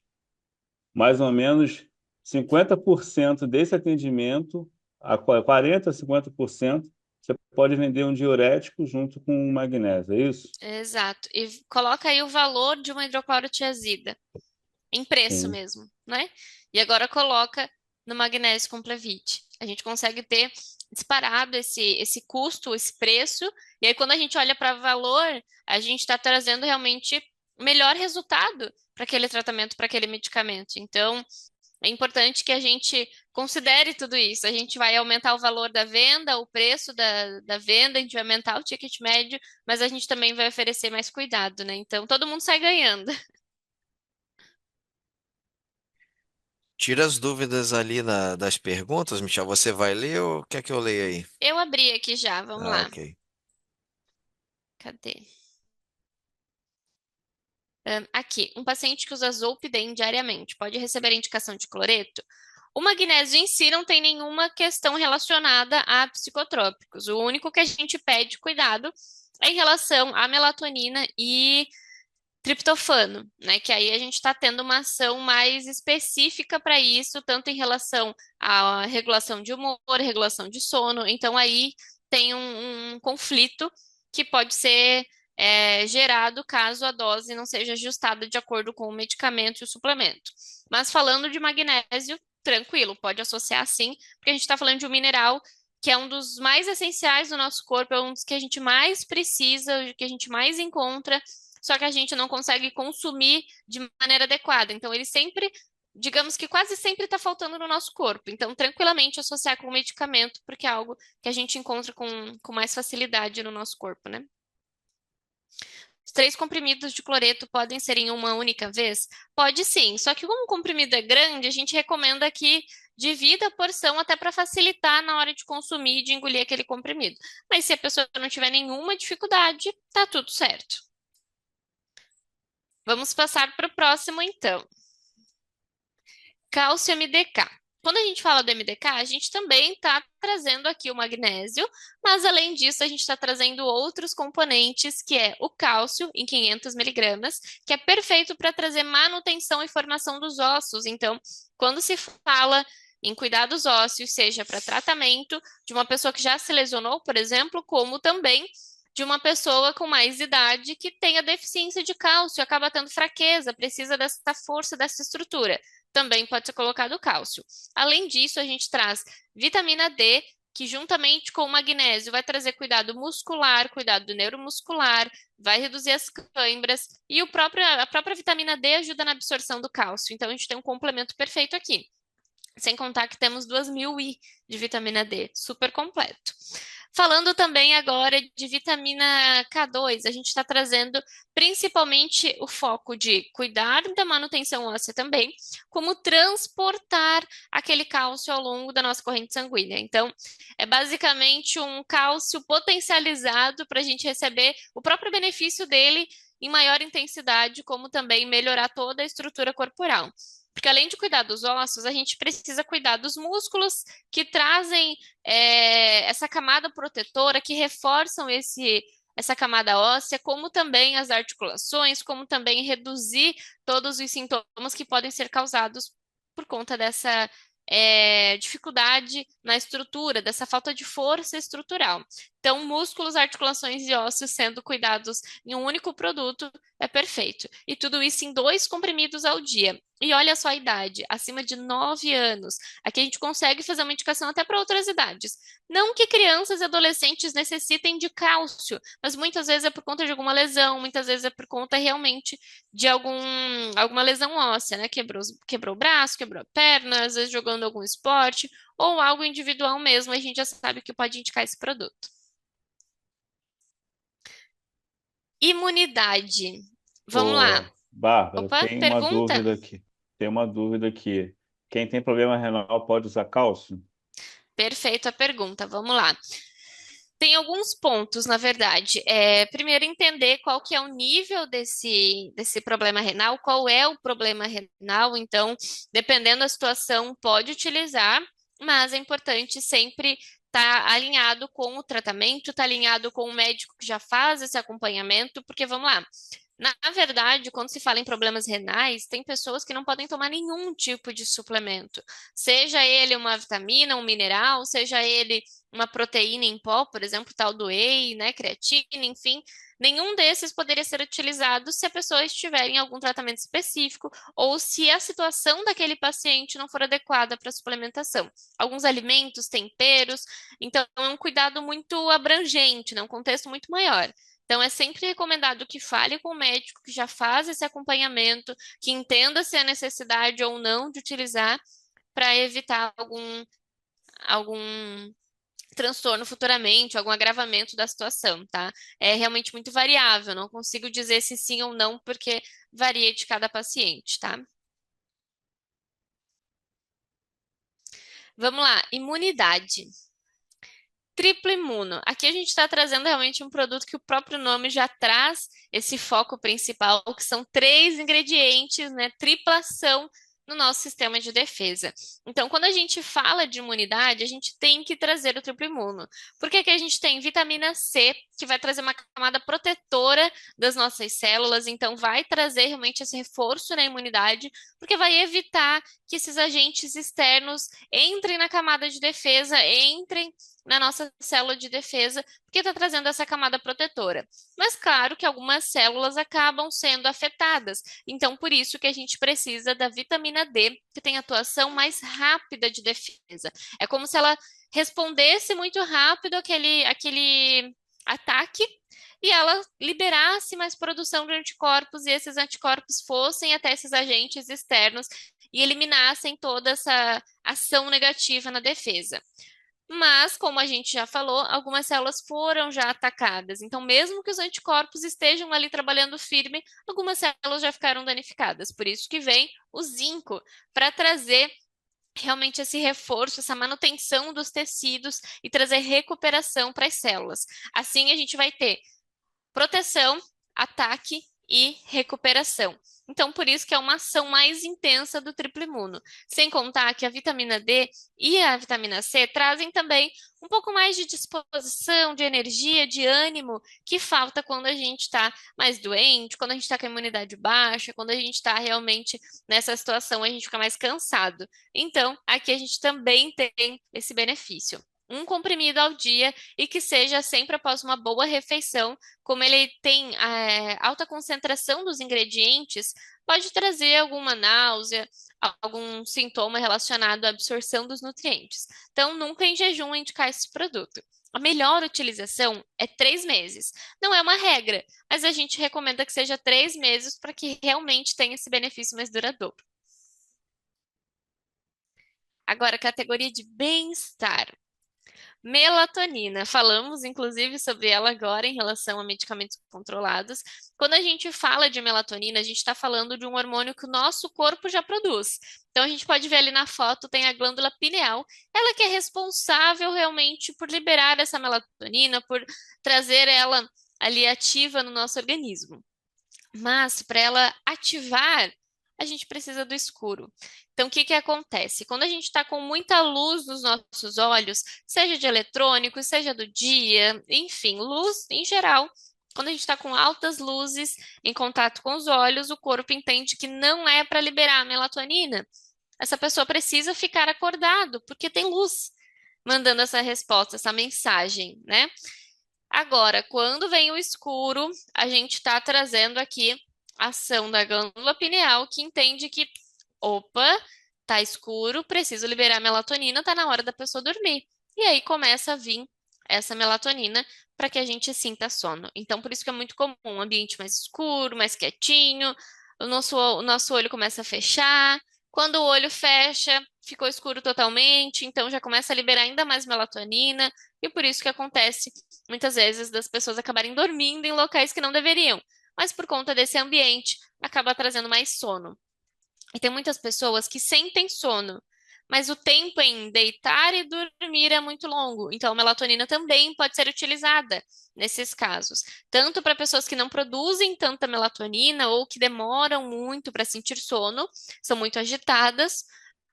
C: Mais ou menos 50% desse atendimento, a 40% a 50%, você pode vender um diurético junto com um magnésio, é isso?
B: Exato. E coloca aí o valor de uma hidroclorotiazida, em preço
C: Sim.
B: mesmo, né? E agora coloca no magnésio Complavit. A gente consegue ter disparado esse custo, esse preço, e aí quando a gente olha para valor, a gente está trazendo realmente melhor resultado para aquele tratamento, para aquele medicamento. Então, é importante que a gente considere tudo isso. A gente vai aumentar o valor da venda, o preço da venda, a gente vai aumentar o ticket médio, mas a gente também vai oferecer mais cuidado, né? Então, todo mundo sai ganhando.
A: Tira as dúvidas ali das perguntas, Michel. Você vai ler ou quer que eu leia aí?
B: Eu abri aqui já, vamos
A: Ah,
B: lá.
A: ok.
B: Cadê? Aqui, um paciente que usa Zolpidem diariamente pode receber indicação de cloreto? O magnésio em si não tem nenhuma questão relacionada a psicotrópicos. O único que a gente pede cuidado é em relação à melatonina e triptofano, né? Que aí a gente está tendo uma ação mais específica para isso, tanto em relação à regulação de humor, regulação de sono. Então aí tem um conflito que pode ser gerado caso a dose não seja ajustada de acordo com o medicamento e o suplemento. Mas falando de magnésio, tranquilo, pode associar sim, porque a gente está falando de um mineral que é um dos mais essenciais do nosso corpo, é um dos que a gente mais precisa, que a gente mais encontra, só que a gente não consegue consumir de maneira adequada. Então, ele sempre, digamos que quase sempre está faltando no nosso corpo. Então, tranquilamente associar com o medicamento, porque é algo que a gente encontra com mais facilidade no nosso corpo, né? Os 3 comprimidos de cloreto podem ser em uma única vez? Pode sim, só que como o comprimido é grande, a gente recomenda que divida a porção até para facilitar na hora de consumir e de engolir aquele comprimido. Mas se a pessoa não tiver nenhuma dificuldade, tá tudo certo. Vamos passar para o próximo, então. Cálcio MDK. Quando a gente fala do MDK, a gente também está trazendo aqui o magnésio, mas além disso, a gente está trazendo outros componentes, que é o cálcio, em 500 miligramas, que é perfeito para trazer manutenção e formação dos ossos. Então, quando se fala em cuidados ósseos, seja para tratamento de uma pessoa que já se lesionou, por exemplo, como também de uma pessoa com mais idade que tenha deficiência de cálcio, acaba tendo fraqueza, precisa dessa força, dessa estrutura. Também pode ser colocado cálcio. Além disso, a gente traz vitamina D, que juntamente com o magnésio vai trazer cuidado muscular, cuidado neuromuscular, vai reduzir as câimbras e a própria vitamina D ajuda na absorção do cálcio. Então, a gente tem um complemento perfeito aqui. Sem contar que temos 2.000 I de vitamina D, super completo. Falando também agora de vitamina K2, a gente está trazendo principalmente o foco de cuidar da manutenção óssea também, como transportar aquele cálcio ao longo da nossa corrente sanguínea. Então, é basicamente um cálcio potencializado para a gente receber o próprio benefício dele em maior intensidade, como também melhorar toda a estrutura corporal. Porque além de cuidar dos ossos, a gente precisa cuidar dos músculos que trazem essa camada protetora, que reforçam essa camada óssea, como também as articulações, como também reduzir todos os sintomas que podem ser causados por conta dessa dificuldade na estrutura, dessa falta de força estrutural. Então, músculos, articulações e ossos sendo cuidados em um único produto é perfeito. E tudo isso em 2 comprimidos ao dia. E olha só a idade, acima de 9 anos. Aqui a gente consegue fazer uma indicação até para outras idades. Não que crianças e adolescentes necessitem de cálcio, mas muitas vezes é por conta de alguma lesão, muitas vezes é por conta realmente de alguma lesão óssea, né? Quebrou o braço, quebrou a perna, às vezes jogando algum esporte, ou algo individual mesmo, a gente já sabe que pode indicar esse produto. Imunidade. Vamos lá.
C: Ô, Bárbara,
B: Opa, pergunta?
C: Tem uma dúvida aqui. Quem tem problema renal pode usar cálcio?
B: Perfeito a pergunta. Vamos lá. Tem alguns pontos, na verdade. Primeiro, entender qual que é o nível desse problema renal, qual é o problema renal. Então, dependendo da situação, pode utilizar, mas é importante sempre estar alinhado com o tratamento, estar alinhado com o médico que já faz esse acompanhamento, porque vamos lá. Na verdade, quando se fala em problemas renais, tem pessoas que não podem tomar nenhum tipo de suplemento, seja ele uma vitamina, um mineral, seja ele uma proteína em pó, por exemplo, tal do whey, né, creatina, enfim, nenhum desses poderia ser utilizado se a pessoa estiver em algum tratamento específico ou se a situação daquele paciente não for adequada para a suplementação. Alguns alimentos, temperos, então é um cuidado muito abrangente, né, um contexto muito maior. Então, é sempre recomendado que fale com o médico que já faz esse acompanhamento, que entenda se há necessidade ou não de utilizar para evitar algum transtorno futuramente, algum agravamento da situação, tá? É realmente muito variável, não consigo dizer se sim ou não, porque varia de cada paciente, tá? Vamos lá, imunidade. Triplo imuno. Aqui a gente está trazendo realmente um produto que o próprio nome já traz esse foco principal, que são 3 ingredientes, né? Triplação no nosso sistema de defesa. Então, quando a gente fala de imunidade, a gente tem que trazer o triplo imuno. Porque aqui a gente tem vitamina C, que vai trazer uma camada protetora das nossas células, então vai trazer realmente esse reforço na imunidade, porque vai evitar que esses agentes externos entrem na camada de defesa, entrem na nossa célula de defesa, porque está trazendo essa camada protetora. Mas claro que algumas células acabam sendo afetadas, então por isso que a gente precisa da vitamina D, que tem atuação mais rápida de defesa. É como se ela respondesse muito rápido aquele ataque e ela liberasse mais produção de anticorpos e esses anticorpos fossem até esses agentes externos e eliminassem toda essa ação negativa na defesa. Mas, como a gente já falou, algumas células foram já atacadas. Então, mesmo que os anticorpos estejam ali trabalhando firme, algumas células já ficaram danificadas. Por isso que vem o zinco, para trazer realmente esse reforço, essa manutenção dos tecidos e trazer recuperação para as células. Assim, a gente vai ter proteção, ataque e recuperação. Então, por isso que é uma ação mais intensa do triplo imuno. Sem contar que a vitamina D e a vitamina C trazem também um pouco mais de disposição, de energia, de ânimo, que falta quando a gente está mais doente, quando a gente está com a imunidade baixa, quando a gente está realmente nessa situação, a gente fica mais cansado. Então, aqui a gente também tem esse benefício. Um comprimido ao dia e que seja sempre após uma boa refeição, como ele tem alta concentração dos ingredientes, pode trazer alguma náusea, algum sintoma relacionado à absorção dos nutrientes. Então, nunca em jejum indicar esse produto. A melhor utilização é 3 meses. Não é uma regra, mas a gente recomenda que seja 3 meses para que realmente tenha esse benefício mais duradouro. Agora, categoria de bem-estar. Melatonina, falamos inclusive sobre ela agora em relação a medicamentos controlados. Quando a gente fala de melatonina, a gente está falando de um hormônio que o nosso corpo já produz. Então a gente pode ver ali na foto, tem a glândula pineal, ela que é responsável realmente por liberar essa melatonina, por trazer ela ali ativa no nosso organismo. Mas para ela ativar, a gente precisa do escuro. Então, o que que acontece? Quando a gente está com muita luz nos nossos olhos, seja de eletrônico, seja do dia, enfim, luz em geral, quando a gente está com altas luzes em contato com os olhos, o corpo entende que não é para liberar a melatonina. Essa pessoa precisa ficar acordado, porque tem luz mandando essa resposta, essa mensagem, né? Agora, quando vem o escuro, a gente está trazendo aqui a ação da glândula pineal, que entende que, opa, tá escuro, preciso liberar melatonina, tá na hora da pessoa dormir. E aí começa a vir essa melatonina para que a gente sinta sono. Então, por isso que é muito comum um ambiente mais escuro, mais quietinho, o nosso olho começa a fechar. Quando o olho fecha, ficou escuro totalmente, então já começa a liberar ainda mais melatonina, e por isso que acontece muitas vezes das pessoas acabarem dormindo em locais que não deveriam, mas por conta desse ambiente acaba trazendo mais sono. E tem muitas pessoas que sentem sono, mas o tempo em deitar e dormir é muito longo. Então, a melatonina também pode ser utilizada nesses casos, tanto para pessoas que não produzem tanta melatonina ou que demoram muito para sentir sono, são muito agitadas,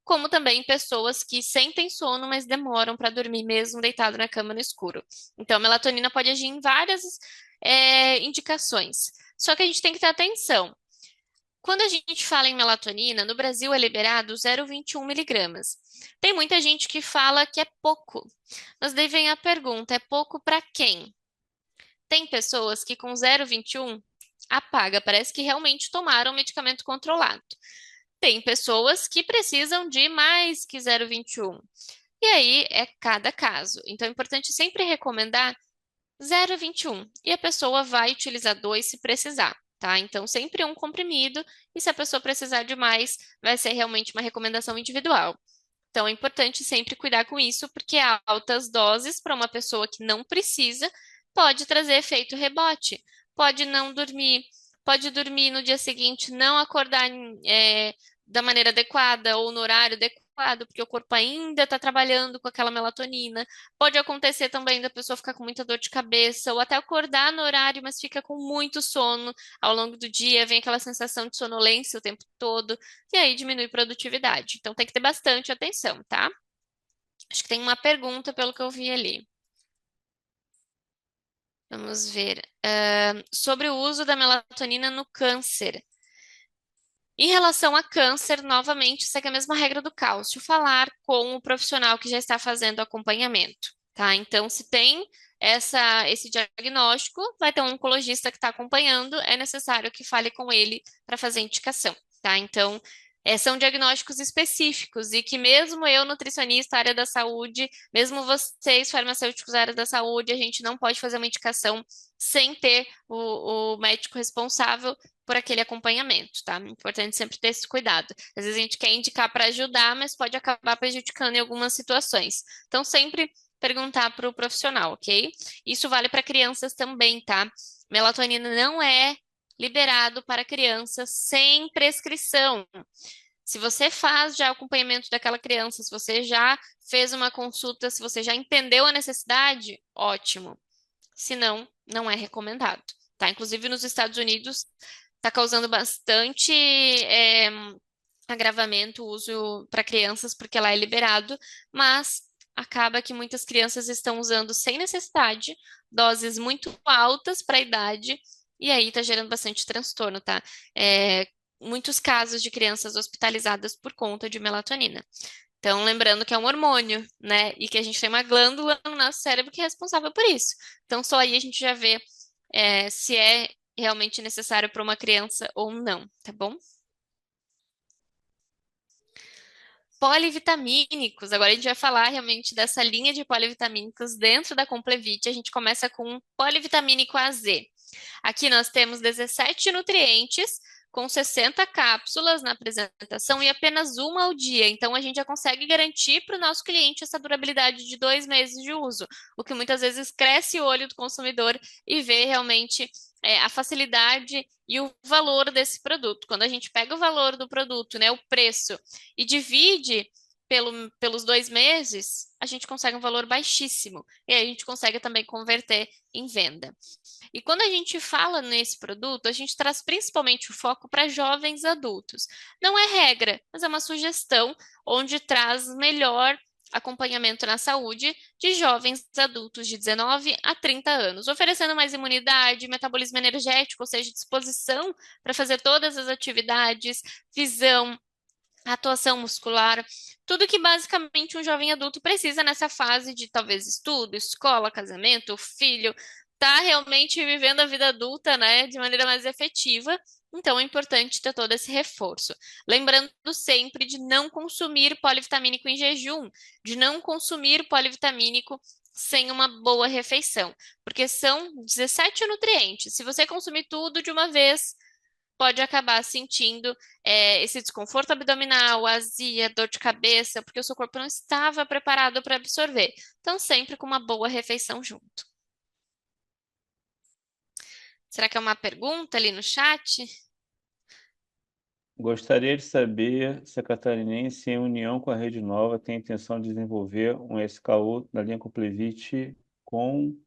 B: como também pessoas que sentem sono, mas demoram para dormir mesmo deitado na cama no escuro. Então, a melatonina pode agir em várias indicações. Só que a gente tem que ter atenção. Quando a gente fala em melatonina, no Brasil é liberado 0,21 miligramas. Tem muita gente que fala que é pouco. Mas daí vem a pergunta, é pouco para quem? Tem pessoas que com 0,21 apaga, parece que realmente tomaram medicamento controlado. Tem pessoas que precisam de mais que 0,21. E aí é cada caso. Então é importante sempre recomendar 0,21. E a pessoa vai utilizar 2 se precisar, tá? Então sempre um comprimido. E se a pessoa precisar de mais, vai ser realmente uma recomendação individual. Então é importante sempre cuidar com isso, porque altas doses para uma pessoa que não precisa pode trazer efeito rebote. Pode não dormir, pode dormir no dia seguinte, não acordar da maneira adequada ou no horário adequado, porque o corpo ainda está trabalhando com aquela melatonina. Pode acontecer também da pessoa ficar com muita dor de cabeça ou até acordar no horário, mas fica com muito sono ao longo do dia, vem aquela sensação de sonolência o tempo todo, e aí diminui a produtividade. Então tem que ter bastante atenção, tá? Acho que tem uma pergunta pelo que eu vi ali. Vamos ver. Sobre o uso da melatonina no câncer. Em relação a câncer, novamente, segue a mesma regra do cálcio, falar com o profissional que já está fazendo acompanhamento, tá? Então, se tem esse diagnóstico, vai ter um oncologista que está acompanhando, é necessário que fale com ele para fazer indicação, tá? Então, são diagnósticos específicos e que mesmo eu, nutricionista, área da saúde, mesmo vocês, farmacêuticos, área da saúde, a gente não pode fazer uma indicação sem ter o médico responsável por aquele acompanhamento, tá? Importante sempre ter esse cuidado. Às vezes a gente quer indicar para ajudar, mas pode acabar prejudicando em algumas situações. Então, sempre perguntar para o profissional, ok? Isso vale para crianças também, tá? Melatonina não é liberado para crianças sem prescrição. Se você faz já o acompanhamento daquela criança, se você já fez uma consulta, se você já entendeu a necessidade, ótimo. Se não, não é recomendado, tá? Inclusive nos Estados Unidos está causando bastante agravamento o uso para crianças, porque lá é liberado, mas acaba que muitas crianças estão usando sem necessidade, doses muito altas para a idade, e aí está gerando bastante transtorno, tá? Muitos casos de crianças hospitalizadas por conta de melatonina. Então, lembrando que é um hormônio, né? E que a gente tem uma glândula no nosso cérebro que é responsável por isso. Então, só aí a gente já vê se é realmente necessário para uma criança ou não, tá bom? Polivitamínicos. Agora a gente vai falar realmente dessa linha de polivitamínicos dentro da Complevit. A gente começa com o polivitamínico AZ. Aqui nós temos 17 nutrientes com 60 cápsulas na apresentação e apenas uma ao dia. Então, a gente já consegue garantir para o nosso cliente essa durabilidade de 2 meses de uso, o que muitas vezes cresce o olho do consumidor e vê realmente a facilidade e o valor desse produto. Quando a gente pega o valor do produto, né, o preço, e divide pelos 2 meses, a gente consegue um valor baixíssimo. E aí a gente consegue também converter em venda. E quando a gente fala nesse produto, a gente traz principalmente o foco para jovens adultos. Não é regra, mas é uma sugestão onde traz melhor acompanhamento na saúde de jovens adultos de 19 a 30 anos, oferecendo mais imunidade, metabolismo energético, ou seja, disposição para fazer todas as atividades, visão, atuação muscular, tudo que basicamente um jovem adulto precisa nessa fase de talvez estudo, escola, casamento, filho, tá realmente vivendo a vida adulta, né, de maneira mais efetiva. Então é importante ter todo esse reforço. Lembrando sempre de não consumir polivitamínico em jejum, de não consumir polivitamínico sem uma boa refeição, porque são 17 nutrientes. Se você consumir tudo de uma vez, pode acabar sentindo esse desconforto abdominal, azia, dor de cabeça, porque o seu corpo não estava preparado para absorver. Então, sempre com uma boa refeição junto. Será que é uma pergunta ali no chat?
C: Gostaria de saber se a Catarinense, em união com a Rede Nova, tem a intenção de desenvolver um SKU da linha Complevit com...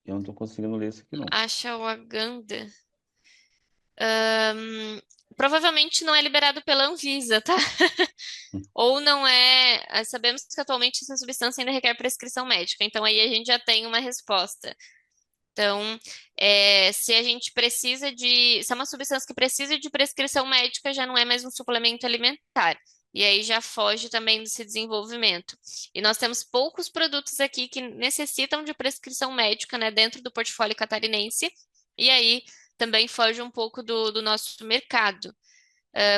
C: Eu não estou conseguindo ler isso aqui, não.
B: Ashwagandha. Provavelmente não é liberado pela Anvisa, tá? Ou não é. Sabemos que atualmente essa substância ainda requer prescrição médica, então aí a gente já tem uma resposta. Então, se a gente precisa de. Se é uma substância que precisa de prescrição médica, já não é mais um suplemento alimentar. E aí já foge também desse desenvolvimento. E nós temos poucos produtos aqui que necessitam de prescrição médica, né, dentro do portfólio catarinense. E aí também foge um pouco do nosso mercado.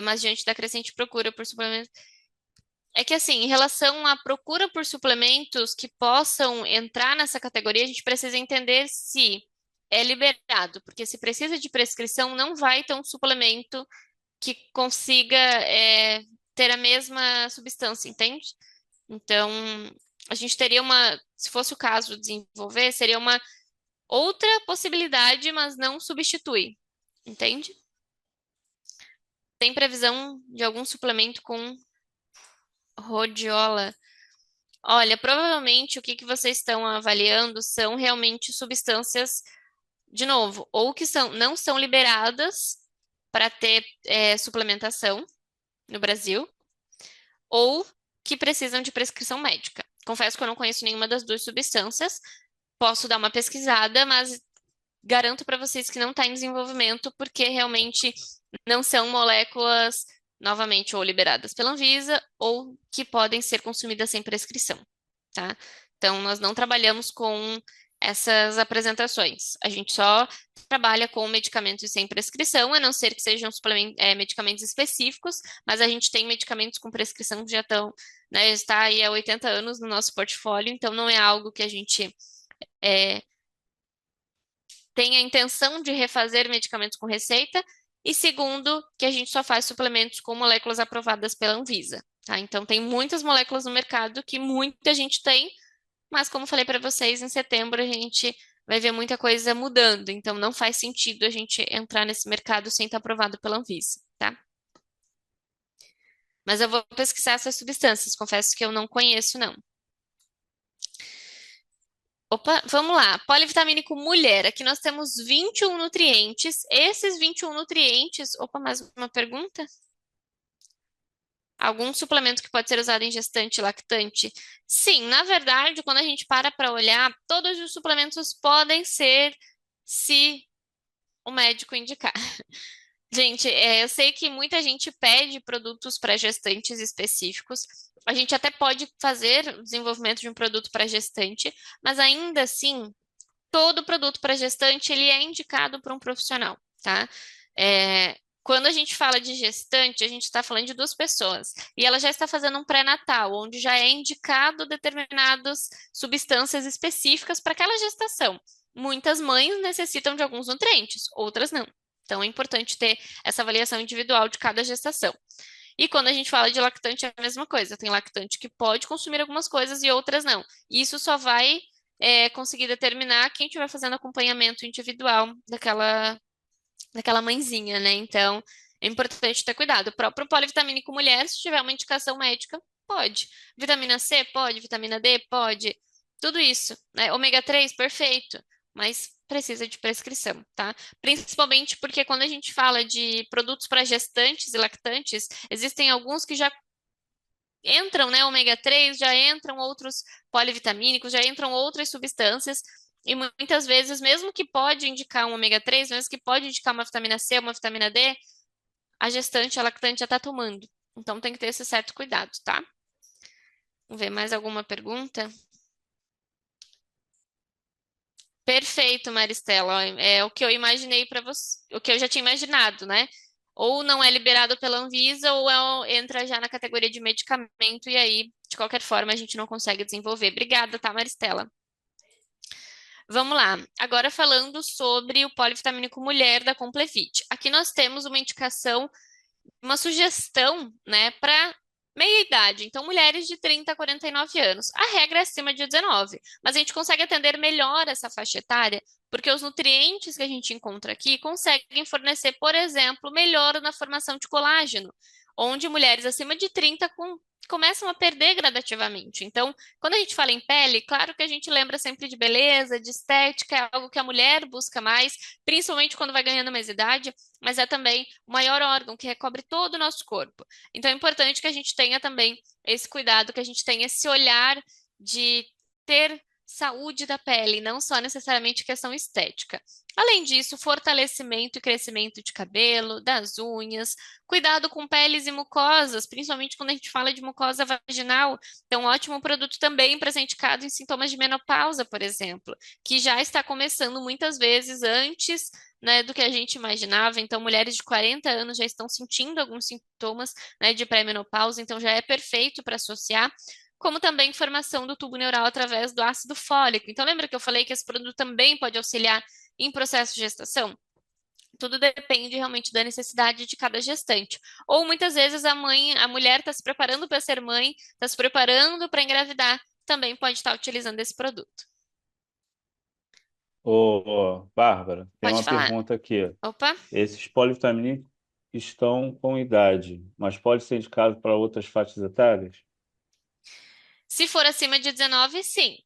B: Mas diante da crescente procura por suplementos. É que assim, em relação à procura por suplementos que possam entrar nessa categoria, a gente precisa entender se é liberado, porque se precisa de prescrição, não vai ter um suplemento que consiga ter a mesma substância, entende? Então, a gente teria se fosse o caso de desenvolver, seria uma outra possibilidade, mas não substitui, entende? Tem previsão de algum suplemento com rhodiola? Olha, provavelmente o que vocês estão avaliando são realmente substâncias, de novo, ou que não são liberadas para ter suplementação no Brasil, ou que precisam de prescrição médica. Confesso que eu não conheço nenhuma das duas substâncias, posso dar uma pesquisada, mas garanto para vocês que não está em desenvolvimento, porque realmente não são moléculas, novamente, ou liberadas pela Anvisa, ou que podem ser consumidas sem prescrição, tá? Então, nós não trabalhamos com essas apresentações. A gente só trabalha com medicamentos sem prescrição, a não ser que sejam medicamentos específicos, mas a gente tem medicamentos com prescrição que já estão, né, está aí há 80 anos no nosso portfólio, então não é algo que a gente tem a intenção de refazer medicamentos com receita, e segundo, que a gente só faz suplementos com moléculas aprovadas pela Anvisa, tá? Então, tem muitas moléculas no mercado que muita gente tem, mas como falei para vocês, em setembro a gente vai ver muita coisa mudando, então não faz sentido a gente entrar nesse mercado sem estar aprovado pela Anvisa, tá? Mas eu vou pesquisar essas substâncias, confesso que eu não conheço, não. Opa, vamos lá. Polivitamínico mulher. Aqui nós temos 21 nutrientes. Esses 21 nutrientes. Opa, mais uma pergunta? Algum suplemento que pode ser usado em gestante e lactante? Sim, na verdade, quando a gente para olhar, todos os suplementos podem ser, se o médico indicar. Gente, eu sei que muita gente pede produtos para gestantes específicos. A gente até pode fazer o desenvolvimento de um produto para gestante, mas ainda assim, todo produto para gestante ele é indicado por um profissional, tá? Quando a gente fala de gestante, a gente está falando de duas pessoas e ela já está fazendo um pré-natal, onde já é indicado determinadas substâncias específicas para aquela gestação. Muitas mães necessitam de alguns nutrientes, outras não. Então é importante ter essa avaliação individual de cada gestação. E quando a gente fala de lactante, é a mesma coisa. Tem lactante que pode consumir algumas coisas e outras não. E isso só vai conseguir determinar quem estiver fazendo acompanhamento individual daquela mãezinha, né? Então, é importante ter cuidado. O próprio polivitamínico mulher, se tiver uma indicação médica, pode. Vitamina C, pode. Vitamina D, pode. Tudo isso, né? Ômega 3, perfeito. Mas precisa de prescrição, tá? Principalmente porque quando a gente fala de produtos para gestantes e lactantes, existem alguns que já entram, né, ômega 3, já entram outros polivitamínicos, já entram outras substâncias, e muitas vezes, mesmo que pode indicar um ômega 3, mesmo que pode indicar uma vitamina C, uma vitamina D, a gestante, a lactante já está tomando. Então tem que ter esse certo cuidado, tá? Vamos ver mais alguma pergunta? Perfeito, Maristela. É o que eu imaginei para você, o que eu já tinha imaginado, né? Ou não é liberado pela Anvisa, ou entra já na categoria de medicamento, e aí, de qualquer forma, a gente não consegue desenvolver. Obrigada, tá, Maristela? Vamos lá. Agora falando sobre o polivitamínico mulher da Complevit. Aqui nós temos uma indicação, uma sugestão, né, para meia idade. Então, mulheres de 30 a 49 anos. A regra é acima de 19, mas a gente consegue atender melhor essa faixa etária, porque os nutrientes que a gente encontra aqui conseguem fornecer, por exemplo, melhora na formação de colágeno, onde mulheres acima de 30 começam a perder gradativamente. Então, quando a gente fala em pele, claro que a gente lembra sempre de beleza, de estética, é algo que a mulher busca mais, principalmente quando vai ganhando mais idade, mas é também o maior órgão que recobre todo o nosso corpo. Então é importante que a gente tenha também esse cuidado, que a gente tenha esse olhar de ter saúde da pele, não só necessariamente questão estética. Além disso, fortalecimento e crescimento de cabelo, das unhas, cuidado com peles e mucosas, principalmente quando a gente fala de mucosa vaginal. Então, um ótimo produto também para ser indicado em sintomas de menopausa, por exemplo, que já está começando muitas vezes antes, né, do que a gente imaginava. Então, mulheres de 40 anos já estão sentindo alguns sintomas, né, de pré-menopausa, então já é perfeito para associar. Como também formação do tubo neural através do ácido fólico. Então, lembra que eu falei que esse produto também pode auxiliar em processo de gestação? Tudo depende realmente da necessidade de cada gestante. Ou muitas vezes a mulher está se preparando para ser mãe, está se preparando para engravidar, também pode estar utilizando esse produto.
C: Bárbara, tem
B: Pode
C: uma
B: falar.
C: pergunta aqui.
B: Opa.
C: Esses polivitamínicos estão com idade, mas pode ser indicado para outras faixas etárias?
B: Se for acima de 19, sim.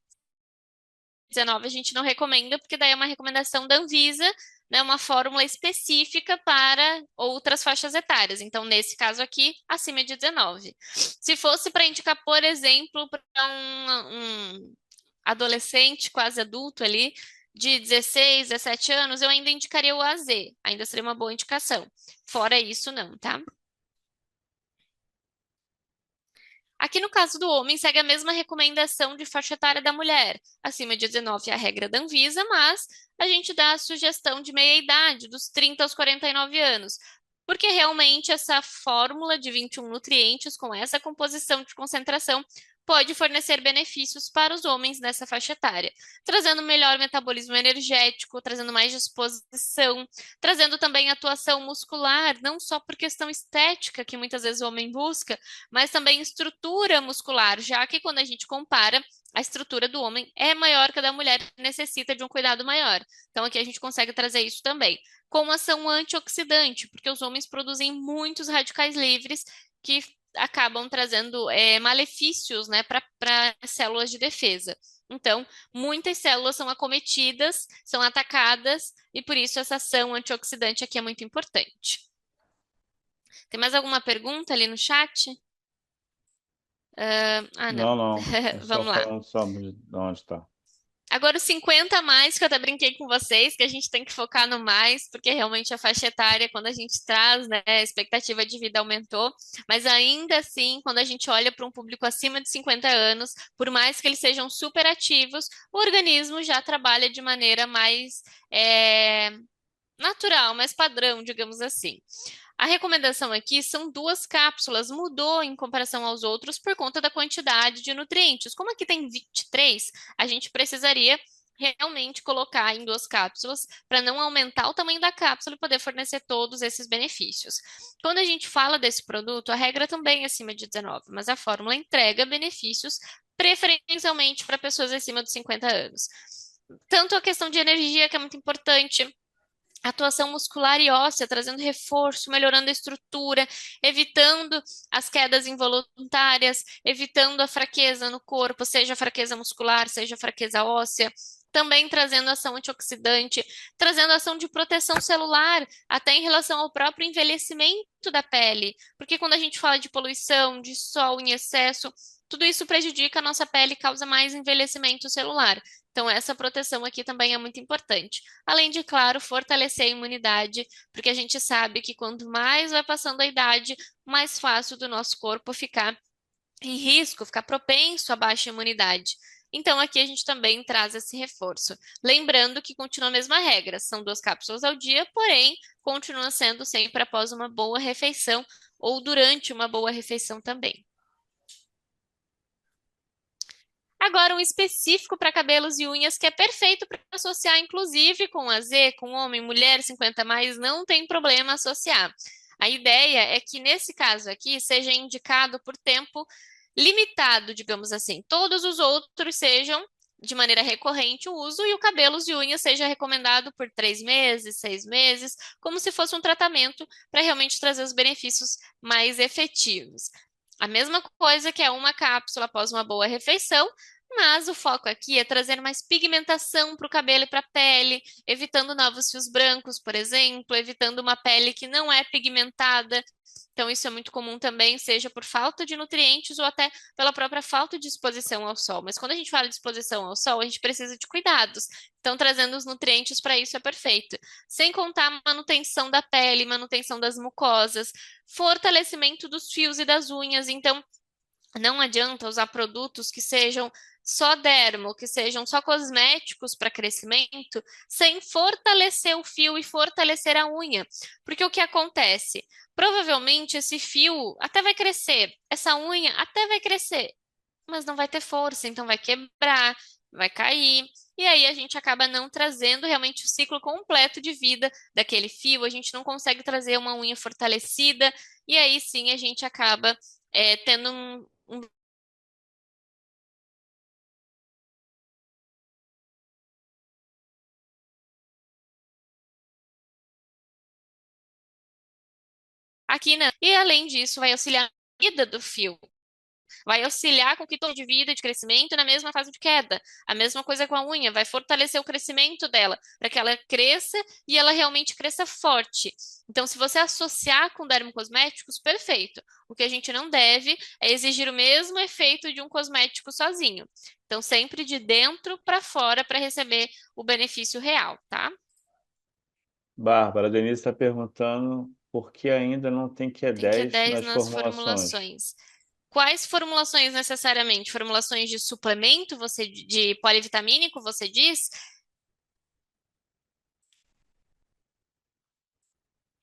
B: 19 a gente não recomenda, porque daí é uma recomendação da Anvisa, né, uma fórmula específica para outras faixas etárias. Então, nesse caso aqui, acima de 19. Se fosse para indicar, por exemplo, para um adolescente, quase adulto ali, de 16, 17 anos, eu ainda indicaria o AZ, ainda seria uma boa indicação. Fora isso, não, tá? Aqui no caso do homem, segue a mesma recomendação de faixa etária da mulher. Acima de 19 é a regra da Anvisa, mas a gente dá a sugestão de meia-idade, dos 30 aos 49 anos. Porque realmente essa fórmula de 21 nutrientes, com essa composição de concentração, pode fornecer benefícios para os homens dessa faixa etária, trazendo melhor metabolismo energético, trazendo mais disposição, trazendo também atuação muscular, não só por questão estética, que muitas vezes o homem busca, mas também estrutura muscular, já que quando a gente compara, a estrutura do homem é maior que a da mulher, necessita de um cuidado maior. Então, aqui a gente consegue trazer isso também. Como ação antioxidante, porque os homens produzem muitos radicais livres que acabam trazendo malefícios, né, para células de defesa. Então, muitas células são acometidas, são atacadas, e por isso essa ação antioxidante aqui é muito importante. Tem mais alguma pergunta ali no chat? Não.
C: Não. É só
B: Vamos lá.
C: falando só de onde está.
B: Agora, os 50 a mais, que eu até brinquei com vocês, que a gente tem que focar no mais, porque realmente a faixa etária, quando a gente traz, né, a expectativa de vida aumentou, mas ainda assim, quando a gente olha para um público acima de 50 anos, por mais que eles sejam super ativos, o organismo já trabalha de maneira mais natural, mais padrão, digamos assim. A recomendação aqui são 2 cápsulas, mudou em comparação aos outros por conta da quantidade de nutrientes. Como aqui tem 23, a gente precisaria realmente colocar em 2 cápsulas para não aumentar o tamanho da cápsula e poder fornecer todos esses benefícios. Quando a gente fala desse produto, a regra também é acima de 19, mas a fórmula entrega benefícios preferencialmente para pessoas acima de 50 anos. Tanto a questão de energia, que é muito importante, atuação muscular e óssea, trazendo reforço, melhorando a estrutura, evitando as quedas involuntárias, evitando a fraqueza no corpo, seja fraqueza muscular, seja fraqueza óssea. Também trazendo ação antioxidante, trazendo ação de proteção celular, até em relação ao próprio envelhecimento da pele. Porque quando a gente fala de poluição, de sol em excesso, tudo isso prejudica a nossa pele e causa mais envelhecimento celular. Então, essa proteção aqui também é muito importante. Além de, claro, fortalecer a imunidade, porque a gente sabe que quanto mais vai passando a idade, mais fácil do nosso corpo ficar em risco, ficar propenso à baixa imunidade. Então, aqui a gente também traz esse reforço. Lembrando que continua a mesma regra, são 2 cápsulas ao dia, porém, continua sendo sempre após uma boa refeição ou durante uma boa refeição também. Agora, um específico para cabelos e unhas que é perfeito para associar, inclusive com a Z, com homem, mulher, 50 a mais, não tem problema associar. A ideia é que, nesse caso aqui, seja indicado por tempo limitado, digamos assim. Todos os outros sejam de maneira recorrente o uso e o cabelos e unhas seja recomendado por 3 meses, 6 meses, como se fosse um tratamento para realmente trazer os benefícios mais efetivos. A mesma coisa que é 1 cápsula após uma boa refeição, mas o foco aqui é trazer mais pigmentação para o cabelo e para a pele, evitando novos fios brancos, por exemplo, evitando uma pele que não é pigmentada. Então, isso é muito comum também, seja por falta de nutrientes ou até pela própria falta de exposição ao sol. Mas quando a gente fala de exposição ao sol, a gente precisa de cuidados. Então, trazendo os nutrientes para isso é perfeito. Sem contar a manutenção da pele, manutenção das mucosas, fortalecimento dos fios e das unhas. Então, não adianta usar produtos que sejam só dermo, que sejam só cosméticos para crescimento, sem fortalecer o fio e fortalecer a unha. Porque o que acontece? Provavelmente esse fio até vai crescer, essa unha até vai crescer, mas não vai ter força, então vai quebrar, vai cair. E aí a gente acaba não trazendo realmente o ciclo completo de vida daquele fio, a gente não consegue trazer uma unha fortalecida, e aí sim a gente acaba tendo um aqui, né? E além disso, vai auxiliar a vida do fio. Vai auxiliar com que todo de vida, de crescimento na mesma fase de queda. A mesma coisa com a unha, vai fortalecer o crescimento dela, para que ela cresça e ela realmente cresça forte. Então, se você associar com dermocosméticos, perfeito. O que a gente não deve é exigir o mesmo efeito de um cosmético sozinho. Então, sempre de dentro para fora para receber o benefício real, tá?
C: Bárbara, a Denise está perguntando por que ainda não tem
B: Tem que
C: Q10
B: 10
C: nas
B: nas
C: formulações.
B: formulações. Quais formulações necessariamente? Formulações de suplemento, você de polivitamínico, você diz?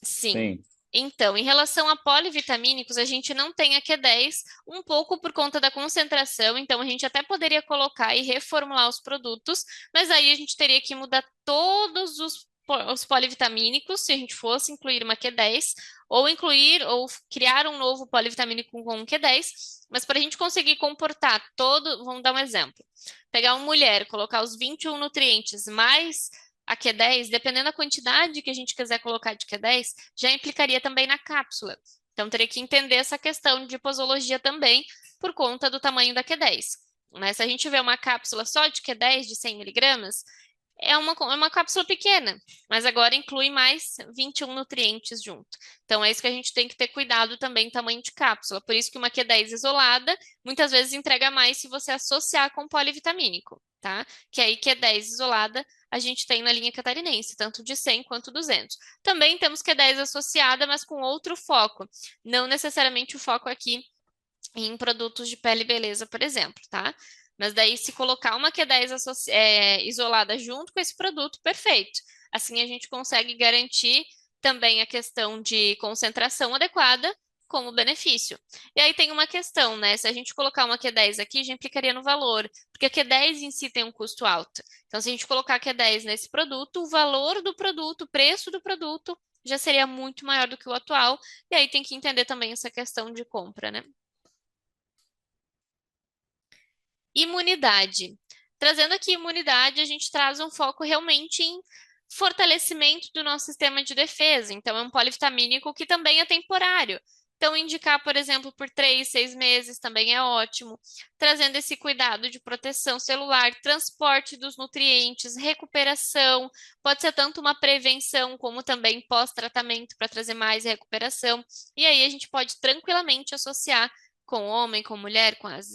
B: Sim.
C: Sim.
B: Então, em relação a polivitamínicos, a gente não tem a Q10, um pouco por conta da concentração, então a gente até poderia colocar e reformular os produtos, mas aí a gente teria que mudar todos os polivitamínicos, se a gente fosse incluir uma Q10, ou incluir ou criar um novo polivitamínico com um Q10, mas para a gente conseguir comportar todo, vamos dar um exemplo, pegar uma mulher, colocar os 21 nutrientes mais a Q10, dependendo da quantidade que a gente quiser colocar de Q10, já implicaria também na cápsula. Então, teria que entender essa questão de posologia também, por conta do tamanho da Q10. Mas se a gente vê uma cápsula só de Q10, de 100 miligramas, é uma cápsula pequena, mas agora inclui mais 21 nutrientes junto. Então, é isso que a gente tem que ter cuidado também, tamanho de cápsula. Por isso que uma Q10 isolada, muitas vezes entrega mais se você associar com polivitamínico, tá? Que aí Q10 isolada, a gente tem na linha catarinense, tanto de 100 quanto 200. Também temos Q10 associada, mas com outro foco. Não necessariamente o foco aqui em produtos de pele e beleza, por exemplo, tá? Mas daí, se colocar uma Q10 isolada junto com esse produto, perfeito. Assim a gente consegue garantir também a questão de concentração adequada como benefício. E aí tem uma questão, né? Se a gente colocar uma Q10 aqui, já implicaria no valor, porque a Q10 em si tem um custo alto. Então, se a gente colocar a Q10 nesse produto, o valor do produto, o preço do produto já seria muito maior do que o atual. E aí tem que entender também essa questão de compra, né? Imunidade. Trazendo aqui imunidade, a gente traz um foco realmente em fortalecimento do nosso sistema de defesa. Então, é um polivitamínico que também é temporário. Então, indicar, por exemplo, por 3, 6 meses também é ótimo, trazendo esse cuidado de proteção celular, transporte dos nutrientes, recuperação, pode ser tanto uma prevenção como também pós-tratamento para trazer mais recuperação. E aí a gente pode tranquilamente associar com homem, com mulher, com AZ,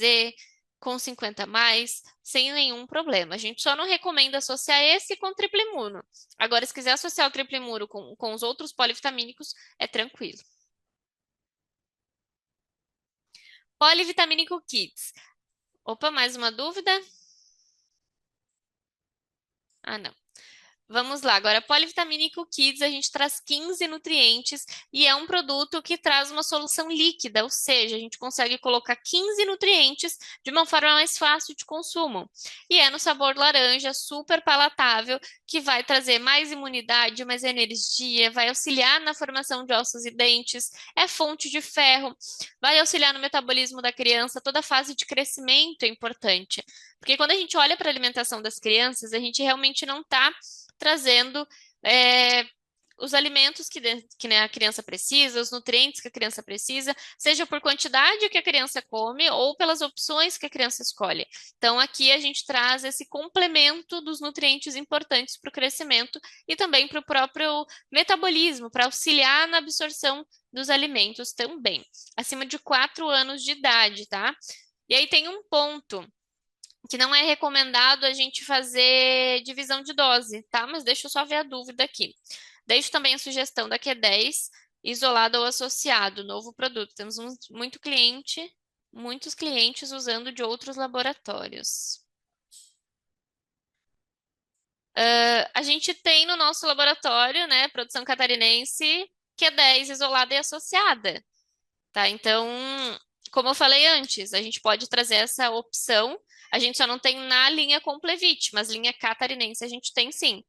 B: com 50 a mais, sem nenhum problema. A gente só não recomenda associar esse com triplimuno. Agora, se quiser associar o triplimuno com os outros polivitamínicos, é tranquilo. Polivitamínico Kids. Opa, mais uma dúvida? Ah, não. Vamos lá, agora Polivitamínico Kids, a gente traz 15 nutrientes e é um produto que traz uma solução líquida, ou seja, a gente consegue colocar 15 nutrientes de uma forma mais fácil de consumo. E é no sabor laranja, super palatável, que vai trazer mais imunidade, mais energia, vai auxiliar na formação de ossos e dentes, é fonte de ferro, vai auxiliar no metabolismo da criança, toda a fase de crescimento é importante. Porque quando a gente olha para a alimentação das crianças, a gente realmente não está trazendo os alimentos que né, a criança precisa, os nutrientes que a criança precisa, seja por quantidade que a criança come ou pelas opções que a criança escolhe. Então, aqui a gente traz esse complemento dos nutrientes importantes para o crescimento e também para o próprio metabolismo, para auxiliar na absorção dos alimentos também, acima de 4 anos de idade, tá? E aí tem um ponto que não é recomendado a gente fazer divisão de dose, tá? Mas deixa eu só ver a dúvida aqui. Deixo também a sugestão da Q10, isolado ou associado, novo produto. Temos muitos clientes usando de outros laboratórios. A gente tem no nosso laboratório, né, produção catarinense, Q10 isolada e associada, tá? Então, como eu falei antes, a gente pode trazer essa opção. A gente só não tem na linha Complevit, mas linha catarinense a gente tem sim,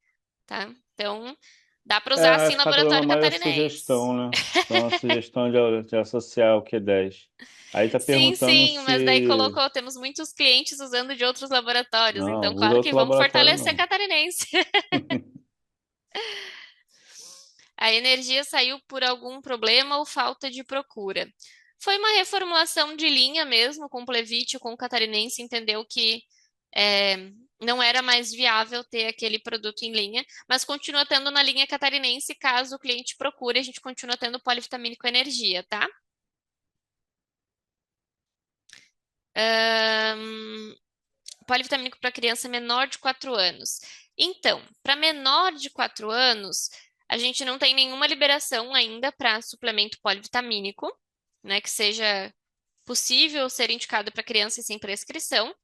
B: tá? Então, dá para usar sim
C: Acho que está trazendo
B: laboratório
C: mais a
B: catarinense.
C: sugestão, né? Então, a sugestão de associar o Q10. Aí tá
B: Sim,
C: perguntando
B: sim, mas daí
C: se...
B: colocou, temos muitos clientes usando de outros laboratórios,
C: Não,
B: então
C: usa
B: claro que
C: outro
B: vamos
C: laboratório,
B: fortalecer
C: não.
B: catarinense. A energia saiu por algum problema ou falta de procura. Foi uma reformulação de linha mesmo, com o Plevite, com o Catarinense, entendeu que não era mais viável ter aquele produto em linha, mas continua tendo na linha Catarinense, caso o cliente procure, a gente continua tendo polivitamínico energia, tá? Polivitamínico para criança menor de 4 anos. Então, para menor de 4 anos, a gente não tem nenhuma liberação ainda para suplemento polivitamínico, né, que seja possível ser indicado para criança e sem prescrição,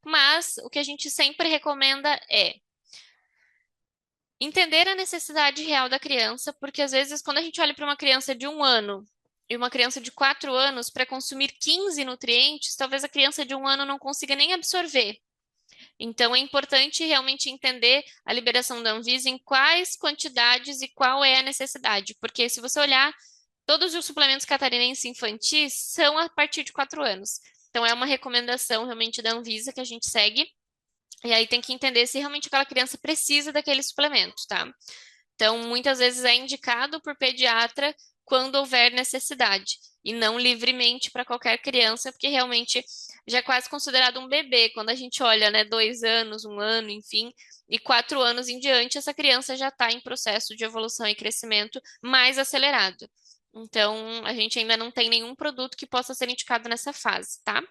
B: mas o que a gente sempre recomenda é Entender a necessidade real da criança, porque às vezes quando a gente olha para uma criança de 1 ano e uma criança de 4 anos, para consumir 15 nutrientes, talvez a criança de 1 ano não consiga nem absorver. Então, é importante realmente entender a liberação da Anvisa em quais quantidades e qual é a necessidade, porque se você olhar, todos os suplementos catarinenses infantis são a partir de 4 anos. Então, é uma recomendação realmente da Anvisa que a gente segue, e aí tem que entender se realmente aquela criança precisa daquele suplemento, tá? Então, muitas vezes é indicado por pediatra quando houver necessidade, e não livremente para qualquer criança, porque realmente já é quase considerado um bebê. Quando a gente olha, né, 2 anos, 1 ano, enfim, e 4 anos em diante, essa criança já está em processo de evolução e crescimento mais acelerado. Então, a gente ainda não tem nenhum produto que possa ser indicado nessa fase, tá?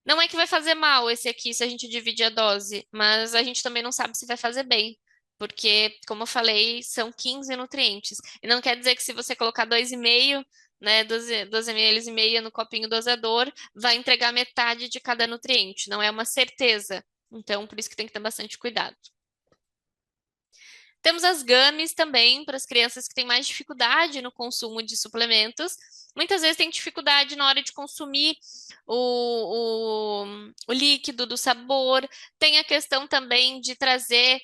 B: Não é que vai fazer mal esse aqui se a gente dividir a dose, mas a gente também não sabe se vai fazer bem, porque, como eu falei, são 15 nutrientes. E não quer dizer que se você colocar 2,5, né, 12 ml e meia no copinho dosador, vai entregar metade de cada nutriente. Não é uma certeza. Então, por isso que tem que ter bastante cuidado. Temos as gummies também para as crianças que têm mais dificuldade no consumo de suplementos. Muitas vezes têm dificuldade na hora de consumir o líquido do sabor. Tem a questão também de trazer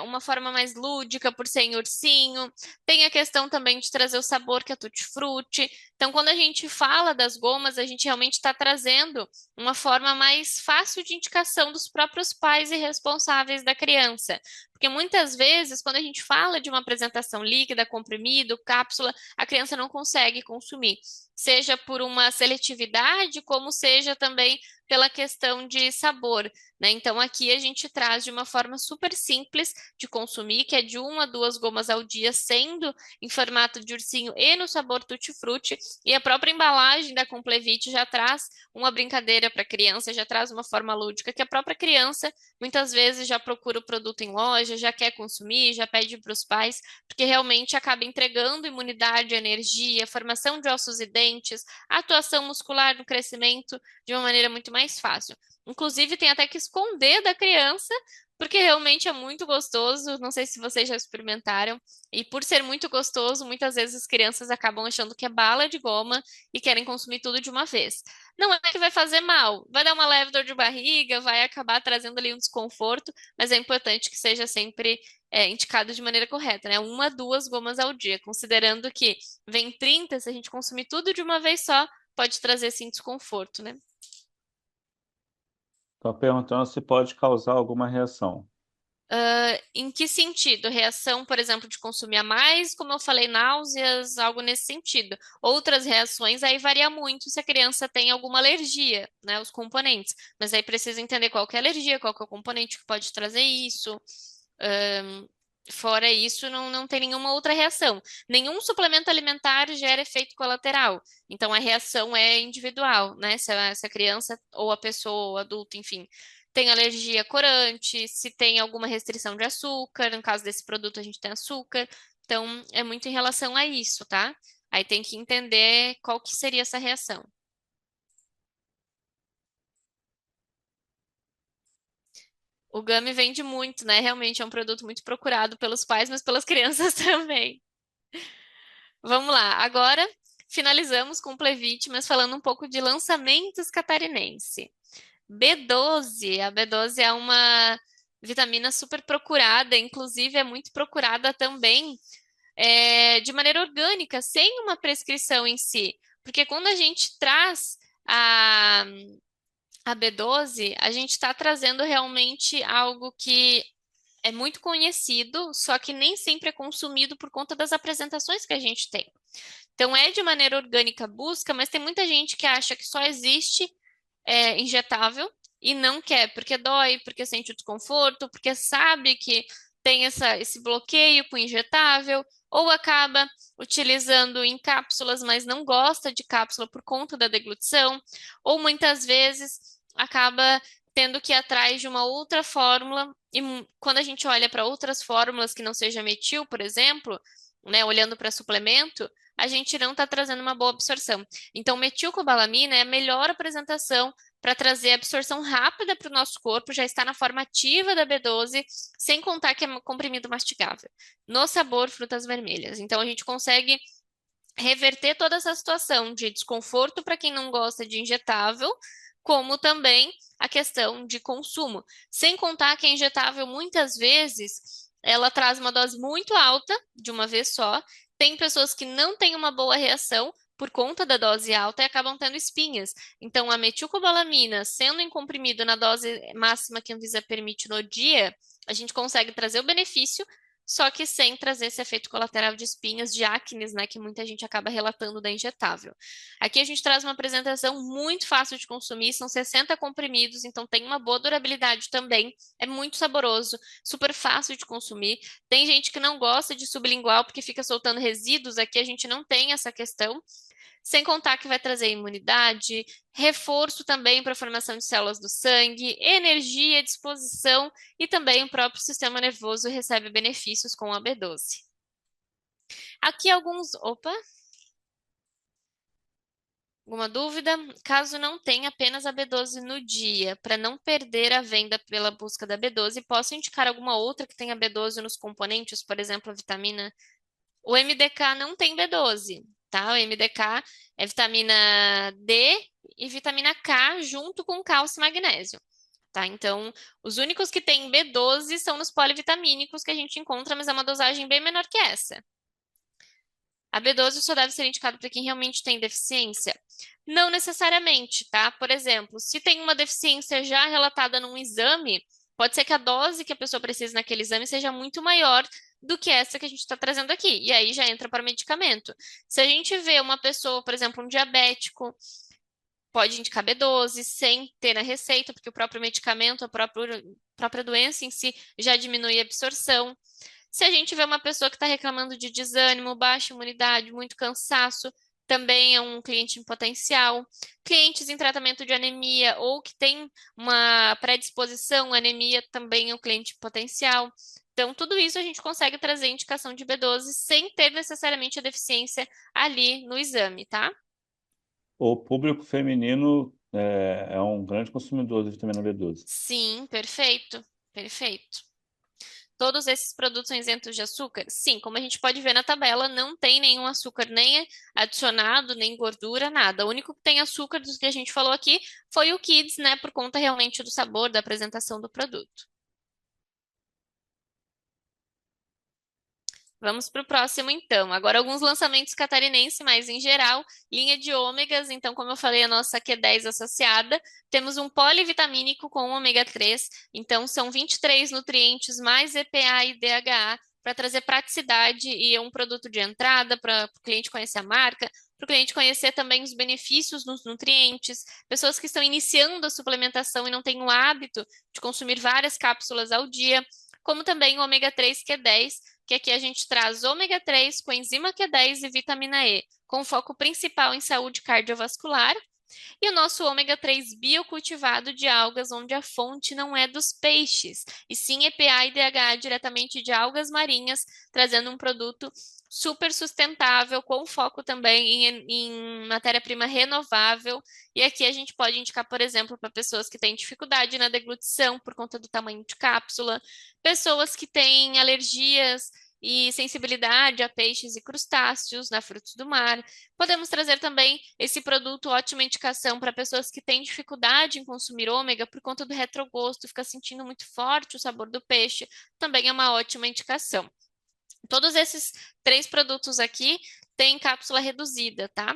B: uma forma mais lúdica por ser em ursinho. Tem a questão também de trazer o sabor que é tutti-frutti. Então, quando a gente fala das gomas, a gente realmente está trazendo uma forma mais fácil de indicação dos próprios pais e responsáveis da criança. Porque muitas vezes, quando a gente fala de uma apresentação líquida, comprimido, cápsula, a criança não consegue consumir, seja por uma seletividade, como seja também pela questão de sabor, né? Então, aqui a gente traz de uma forma super simples de consumir, que é de 1 a 2 gomas ao dia, sendo em formato de ursinho e no sabor tutti-frutti, e a própria embalagem da Complevit já traz uma brincadeira para a criança, já traz uma forma lúdica que a própria criança muitas vezes já procura o produto em loja, já quer consumir, já pede para os pais, porque realmente acaba entregando imunidade, energia, formação de ossos e dentes, atuação muscular no crescimento de uma maneira muito mais fácil. Inclusive, tem até que esconder da criança, porque realmente é muito gostoso. Não sei se vocês já experimentaram. E por ser muito gostoso, muitas vezes as crianças acabam achando que é bala de goma e querem consumir tudo de uma vez. Não é que vai fazer mal, vai dar uma leve dor de barriga, vai acabar trazendo ali um desconforto, mas é importante que seja sempre indicado de maneira correta, né? 1 a 2 gomas ao dia, considerando que vem 30, se a gente consumir tudo de uma vez só, pode trazer sim desconforto, né?
C: Estou perguntando se pode causar alguma reação.
B: Em que sentido? Reação, por exemplo, de consumir a mais, como eu falei, náuseas, algo nesse sentido. Outras reações aí varia muito se a criança tem alguma alergia, né, os componentes. Mas aí precisa entender qual que é a alergia, qual que é o componente que pode trazer isso. Ahn, Fora isso, não tem nenhuma outra reação. Nenhum suplemento alimentar gera efeito colateral. Então, a reação é individual, né? Se a criança ou a pessoa, o adulto, enfim, tem alergia a corante, se tem alguma restrição de açúcar, no caso desse produto a gente tem açúcar. Então, é muito em relação a isso, tá? Aí tem que entender qual que seria essa reação. O Gummy vende muito, né? Realmente é um produto muito procurado pelos pais, mas pelas crianças também. Vamos lá. Agora finalizamos com o Plevit, mas falando um pouco de lançamentos catarinense. B12. A B12 é uma vitamina super procurada, inclusive é muito procurada também de maneira orgânica, sem uma prescrição em si. Porque quando a gente traz a B12, a gente está trazendo realmente algo que é muito conhecido, só que nem sempre é consumido por conta das apresentações que a gente tem. Então, é de maneira orgânica a busca, mas tem muita gente que acha que só existe injetável e não quer, porque dói, porque sente o desconforto, porque sabe que tem esse bloqueio com injetável, ou acaba utilizando em cápsulas, mas não gosta de cápsula por conta da deglutição, ou muitas vezes acaba tendo que ir atrás de uma outra fórmula, e quando a gente olha para outras fórmulas que não seja metil, por exemplo, né, olhando para suplemento, a gente não está trazendo uma boa absorção. Então, metilcobalamina é a melhor apresentação para trazer absorção rápida para o nosso corpo, já está na forma ativa da B12, sem contar que é comprimido mastigável. No sabor frutas vermelhas. Então, a gente consegue reverter toda essa situação de desconforto para quem não gosta de injetável, como também a questão de consumo. Sem contar que a injetável, muitas vezes, ela traz uma dose muito alta, de uma vez só. Tem pessoas que não têm uma boa reação por conta da dose alta e acabam tendo espinhas. Então, a metilcobalamina, sendo em comprimido na dose máxima que a Anvisa permite no dia, a gente consegue trazer o benefício, só que sem trazer esse efeito colateral de espinhas, de acnes, né, que muita gente acaba relatando da injetável. Aqui a gente traz uma apresentação muito fácil de consumir, são 60 comprimidos, então tem uma boa durabilidade também, é muito saboroso, super fácil de consumir. Tem gente que não gosta de sublingual porque fica soltando resíduos, aqui a gente não tem essa questão. Sem contar que vai trazer imunidade, reforço também para a formação de células do sangue, energia, disposição e também o próprio sistema nervoso recebe benefícios com a B12. Aqui alguns. Opa! Alguma dúvida? Caso não tenha apenas a B12 no dia, para não perder a venda pela busca da B12, posso indicar alguma outra que tenha B12 nos componentes, por exemplo, a vitamina. O MDK não tem B12, tá? O MDK é vitamina D e vitamina K junto com cálcio e magnésio, tá? Então, os únicos que têm B12 são nos polivitamínicos que a gente encontra, mas é uma dosagem bem menor que essa. A B12 só deve ser indicado para quem realmente tem deficiência? Não necessariamente, tá? Por exemplo, se tem uma deficiência já relatada num exame, pode ser que a dose que a pessoa precisa naquele exame seja muito maior do que essa que a gente está trazendo aqui. E aí já entra para medicamento. Se a gente vê uma pessoa, por exemplo, um diabético, pode indicar B12 sem ter na receita, porque o próprio medicamento, a própria doença em si já diminui a absorção. Se a gente vê uma pessoa que está reclamando de desânimo, baixa imunidade, muito cansaço, também é um cliente em potencial. Clientes em tratamento de anemia ou que tem uma predisposição à anemia também é um cliente em potencial. Então, tudo isso a gente consegue trazer indicação de B12 sem ter necessariamente a deficiência ali no exame, tá?
C: O público feminino é um grande consumidor de vitamina B12.
B: Sim, perfeito, perfeito. Todos esses produtos são isentos de açúcar? Sim, como a gente pode ver na tabela, não tem nenhum açúcar nem adicionado, nem gordura, nada. O único que tem açúcar dos que a gente falou aqui foi o Kids, né, por conta realmente do sabor, da apresentação do produto. Vamos para o próximo, então. Agora, alguns lançamentos catarinenses, mas em geral, linha de ômegas. Então, como eu falei, a nossa Q10 associada. Temos um polivitamínico com ômega 3. Então, são 23 nutrientes mais EPA e DHA para trazer praticidade e um produto de entrada para o cliente conhecer a marca, para o cliente conhecer também os benefícios nos nutrientes. Pessoas que estão iniciando a suplementação e não têm o hábito de consumir várias cápsulas ao dia, como também o ômega 3 Q10, que aqui a gente traz ômega 3, coenzima Q10 e vitamina E, com foco principal em saúde cardiovascular, e o nosso ômega 3 biocultivado de algas, onde a fonte não é dos peixes, e sim EPA e DHA diretamente de algas marinhas, trazendo um produto super sustentável, com foco também em matéria-prima renovável. E aqui a gente pode indicar, por exemplo, para pessoas que têm dificuldade na deglutição por conta do tamanho de cápsula, pessoas que têm alergias e sensibilidade a peixes e crustáceos, na frutos do mar. Podemos trazer também esse produto, ótima indicação para pessoas que têm dificuldade em consumir ômega por conta do retrogosto, fica sentindo muito forte o sabor do peixe, também é uma ótima indicação. Todos esses 3 produtos aqui têm cápsula reduzida, tá?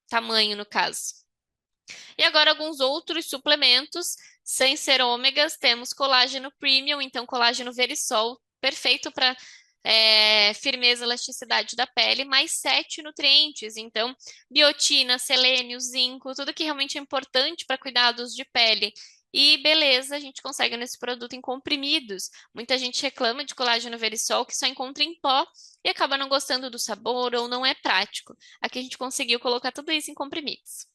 B: Tamanho, no caso. E agora alguns outros suplementos, sem ser ômegas, temos colágeno premium, então colágeno Verisol, perfeito para firmeza, elasticidade da pele, mais 7 nutrientes, então biotina, selênio, zinco, tudo que realmente é importante para cuidados de pele. E beleza, a gente consegue nesse produto em comprimidos. Muita gente reclama de colágeno Verisol que só encontra em pó e acaba não gostando do sabor ou não é prático. Aqui a gente conseguiu colocar tudo isso em comprimidos.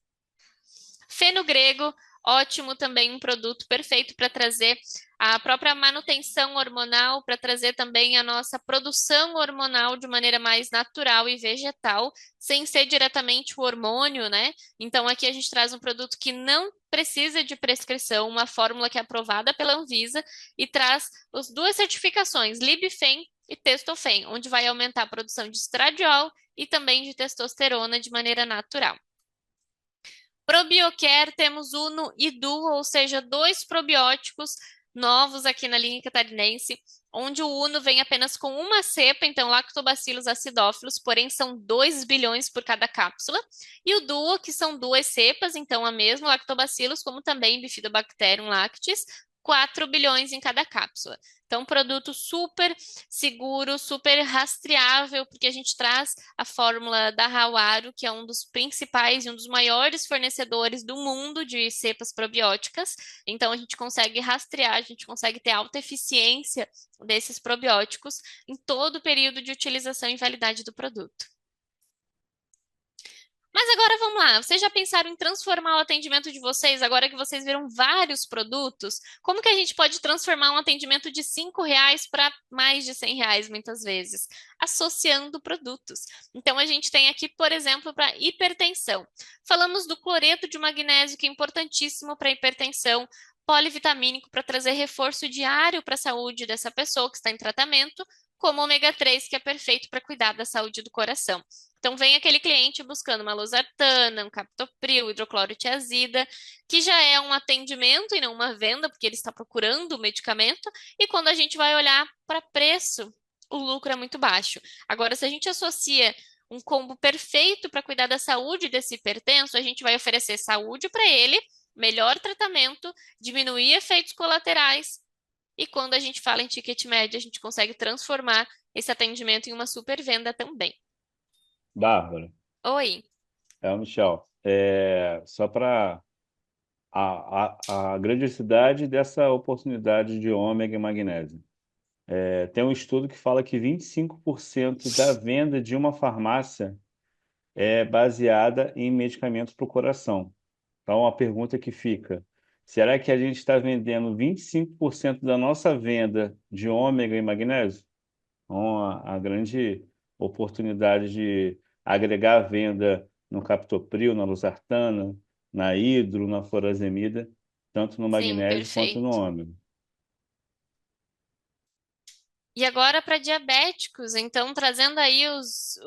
B: Feno grego, ótimo também, um produto perfeito para trazer a própria manutenção hormonal, para trazer também a nossa produção hormonal de maneira mais natural e vegetal, sem ser diretamente o hormônio, né? Então aqui a gente traz um produto que não precisa de prescrição, uma fórmula que é aprovada pela Anvisa e traz as duas certificações, Libifen e Testofen, onde vai aumentar a produção de estradiol e também de testosterona de maneira natural. Probiocare, temos Uno e Duo, ou seja, 2 probióticos novos aqui na linha catarinense, onde o Uno vem apenas com uma cepa, então Lactobacillus acidófilos, porém são 2 bilhões por cada cápsula, e o Duo, que são 2 cepas, então a mesma Lactobacillus, como também Bifidobacterium lactis, 4 bilhões em cada cápsula. Então, um produto super seguro, super rastreável, porque a gente traz a fórmula da Hawaro, que é um dos principais e um dos maiores fornecedores do mundo de cepas probióticas. Então, a gente consegue rastrear, a gente consegue ter alta eficiência desses probióticos em todo o período de utilização e validade do produto. Mas agora vamos lá, vocês já pensaram em transformar o atendimento de vocês, agora que vocês viram vários produtos? Como que a gente pode transformar um atendimento de R$ 5 para mais de R$ 100 muitas vezes? Associando produtos. Então a gente tem aqui, por exemplo, para hipertensão. Falamos do cloreto de magnésio, que é importantíssimo para hipertensão, polivitamínico para trazer reforço diário para a saúde dessa pessoa que está em tratamento, como ômega 3, que é perfeito para cuidar da saúde do coração. Então, vem aquele cliente buscando uma losartana, um captopril, hidroclorotiazida, que já é um atendimento e não uma venda, porque ele está procurando o medicamento, e quando a gente vai olhar para preço, o lucro é muito baixo. Agora, se a gente associa um combo perfeito para cuidar da saúde desse hipertenso, a gente vai oferecer saúde para ele, melhor tratamento, diminuir efeitos colaterais, e quando a gente fala em ticket médio, a gente consegue transformar esse atendimento em uma super venda também.
C: Bárbara,
B: Oi.
C: é o Michel. Só para a grandiosidade dessa oportunidade de ômega e magnésio. Tem um estudo que fala que 25% da venda de uma farmácia é baseada em medicamentos para o coração. Então, a pergunta que fica: será que a gente está vendendo 25% da nossa venda de ômega e magnésio? Então, a grande oportunidade de agregar a venda no captopril, na losartana, na hidro, na furosemida, tanto no
B: Sim,
C: magnésio quanto no
B: perfeito.
C: ômega.
B: E agora para diabéticos, então trazendo aí os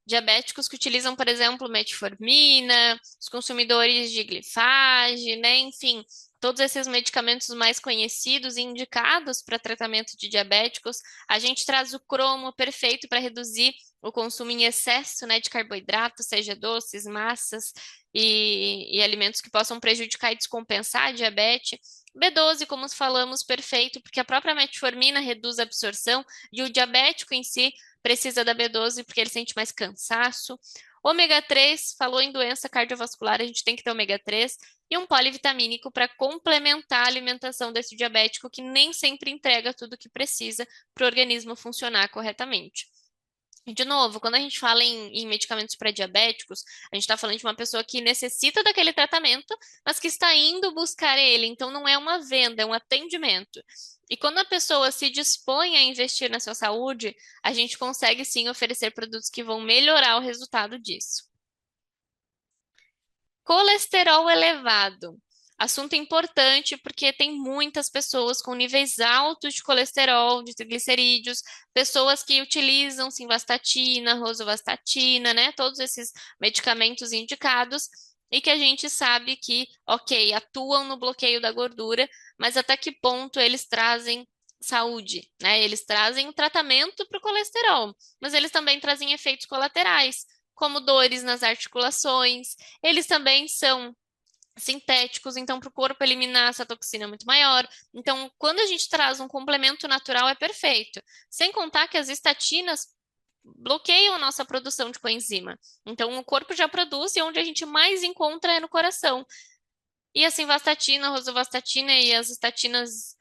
B: diabéticos que utilizam, por exemplo, metformina, os consumidores de glifage, né? Enfim, todos esses medicamentos mais conhecidos e indicados para tratamento de diabéticos, a gente traz o cromo perfeito para reduzir o consumo em excesso, né, de carboidratos, seja doces, massas e alimentos que possam prejudicar e descompensar a diabetes. B12, como falamos, perfeito, porque a própria metformina reduz a absorção e o diabético em si precisa da B12 porque ele sente mais cansaço. Ômega 3, falou em doença cardiovascular, a gente tem que ter ômega 3 e um polivitamínico para complementar a alimentação desse diabético que nem sempre entrega tudo o que precisa para o organismo funcionar corretamente. De novo, quando a gente fala em medicamentos pré-diabéticos, a gente está falando de uma pessoa que necessita daquele tratamento, mas que está indo buscar ele. Então, não é uma venda, é um atendimento. E quando a pessoa se dispõe a investir na sua saúde, a gente consegue sim oferecer produtos que vão melhorar o resultado disso. Colesterol elevado. Assunto importante porque tem muitas pessoas com níveis altos de colesterol, de triglicerídeos, pessoas que utilizam simvastatina, rosuvastatina, né? Todos esses medicamentos indicados e que a gente sabe que, ok, atuam no bloqueio da gordura, mas até que ponto eles trazem saúde, né? Eles trazem um tratamento para o colesterol, mas eles também trazem efeitos colaterais, como dores nas articulações. Eles também são sintéticos, então para o corpo eliminar essa toxina é muito maior. Então, quando a gente traz um complemento natural, é perfeito. Sem contar que as estatinas bloqueiam a nossa produção de coenzima. Então, o corpo já produz e onde a gente mais encontra é no coração. E a simvastatina, a rosuvastatina e as estatinas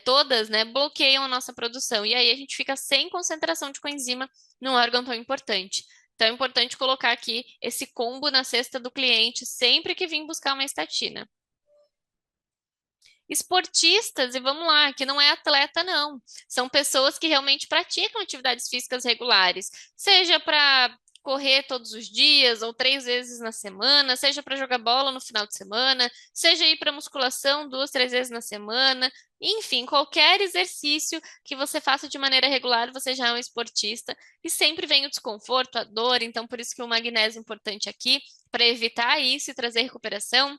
B: todas, né, bloqueiam a nossa produção. E aí a gente fica sem concentração de coenzima num órgão tão importante. Então é importante colocar aqui esse combo na cesta do cliente sempre que vir buscar uma estatina. Esportistas, e vamos lá, que não é atleta, não. São pessoas que realmente praticam atividades físicas regulares, seja para correr todos os dias ou 3 vezes na semana, seja para jogar bola no final de semana, seja ir para musculação 2, 3 vezes na semana, enfim, qualquer exercício que você faça de maneira regular, você já é um esportista e sempre vem o desconforto, a dor, então por isso que o magnésio é importante aqui, para evitar isso e trazer recuperação.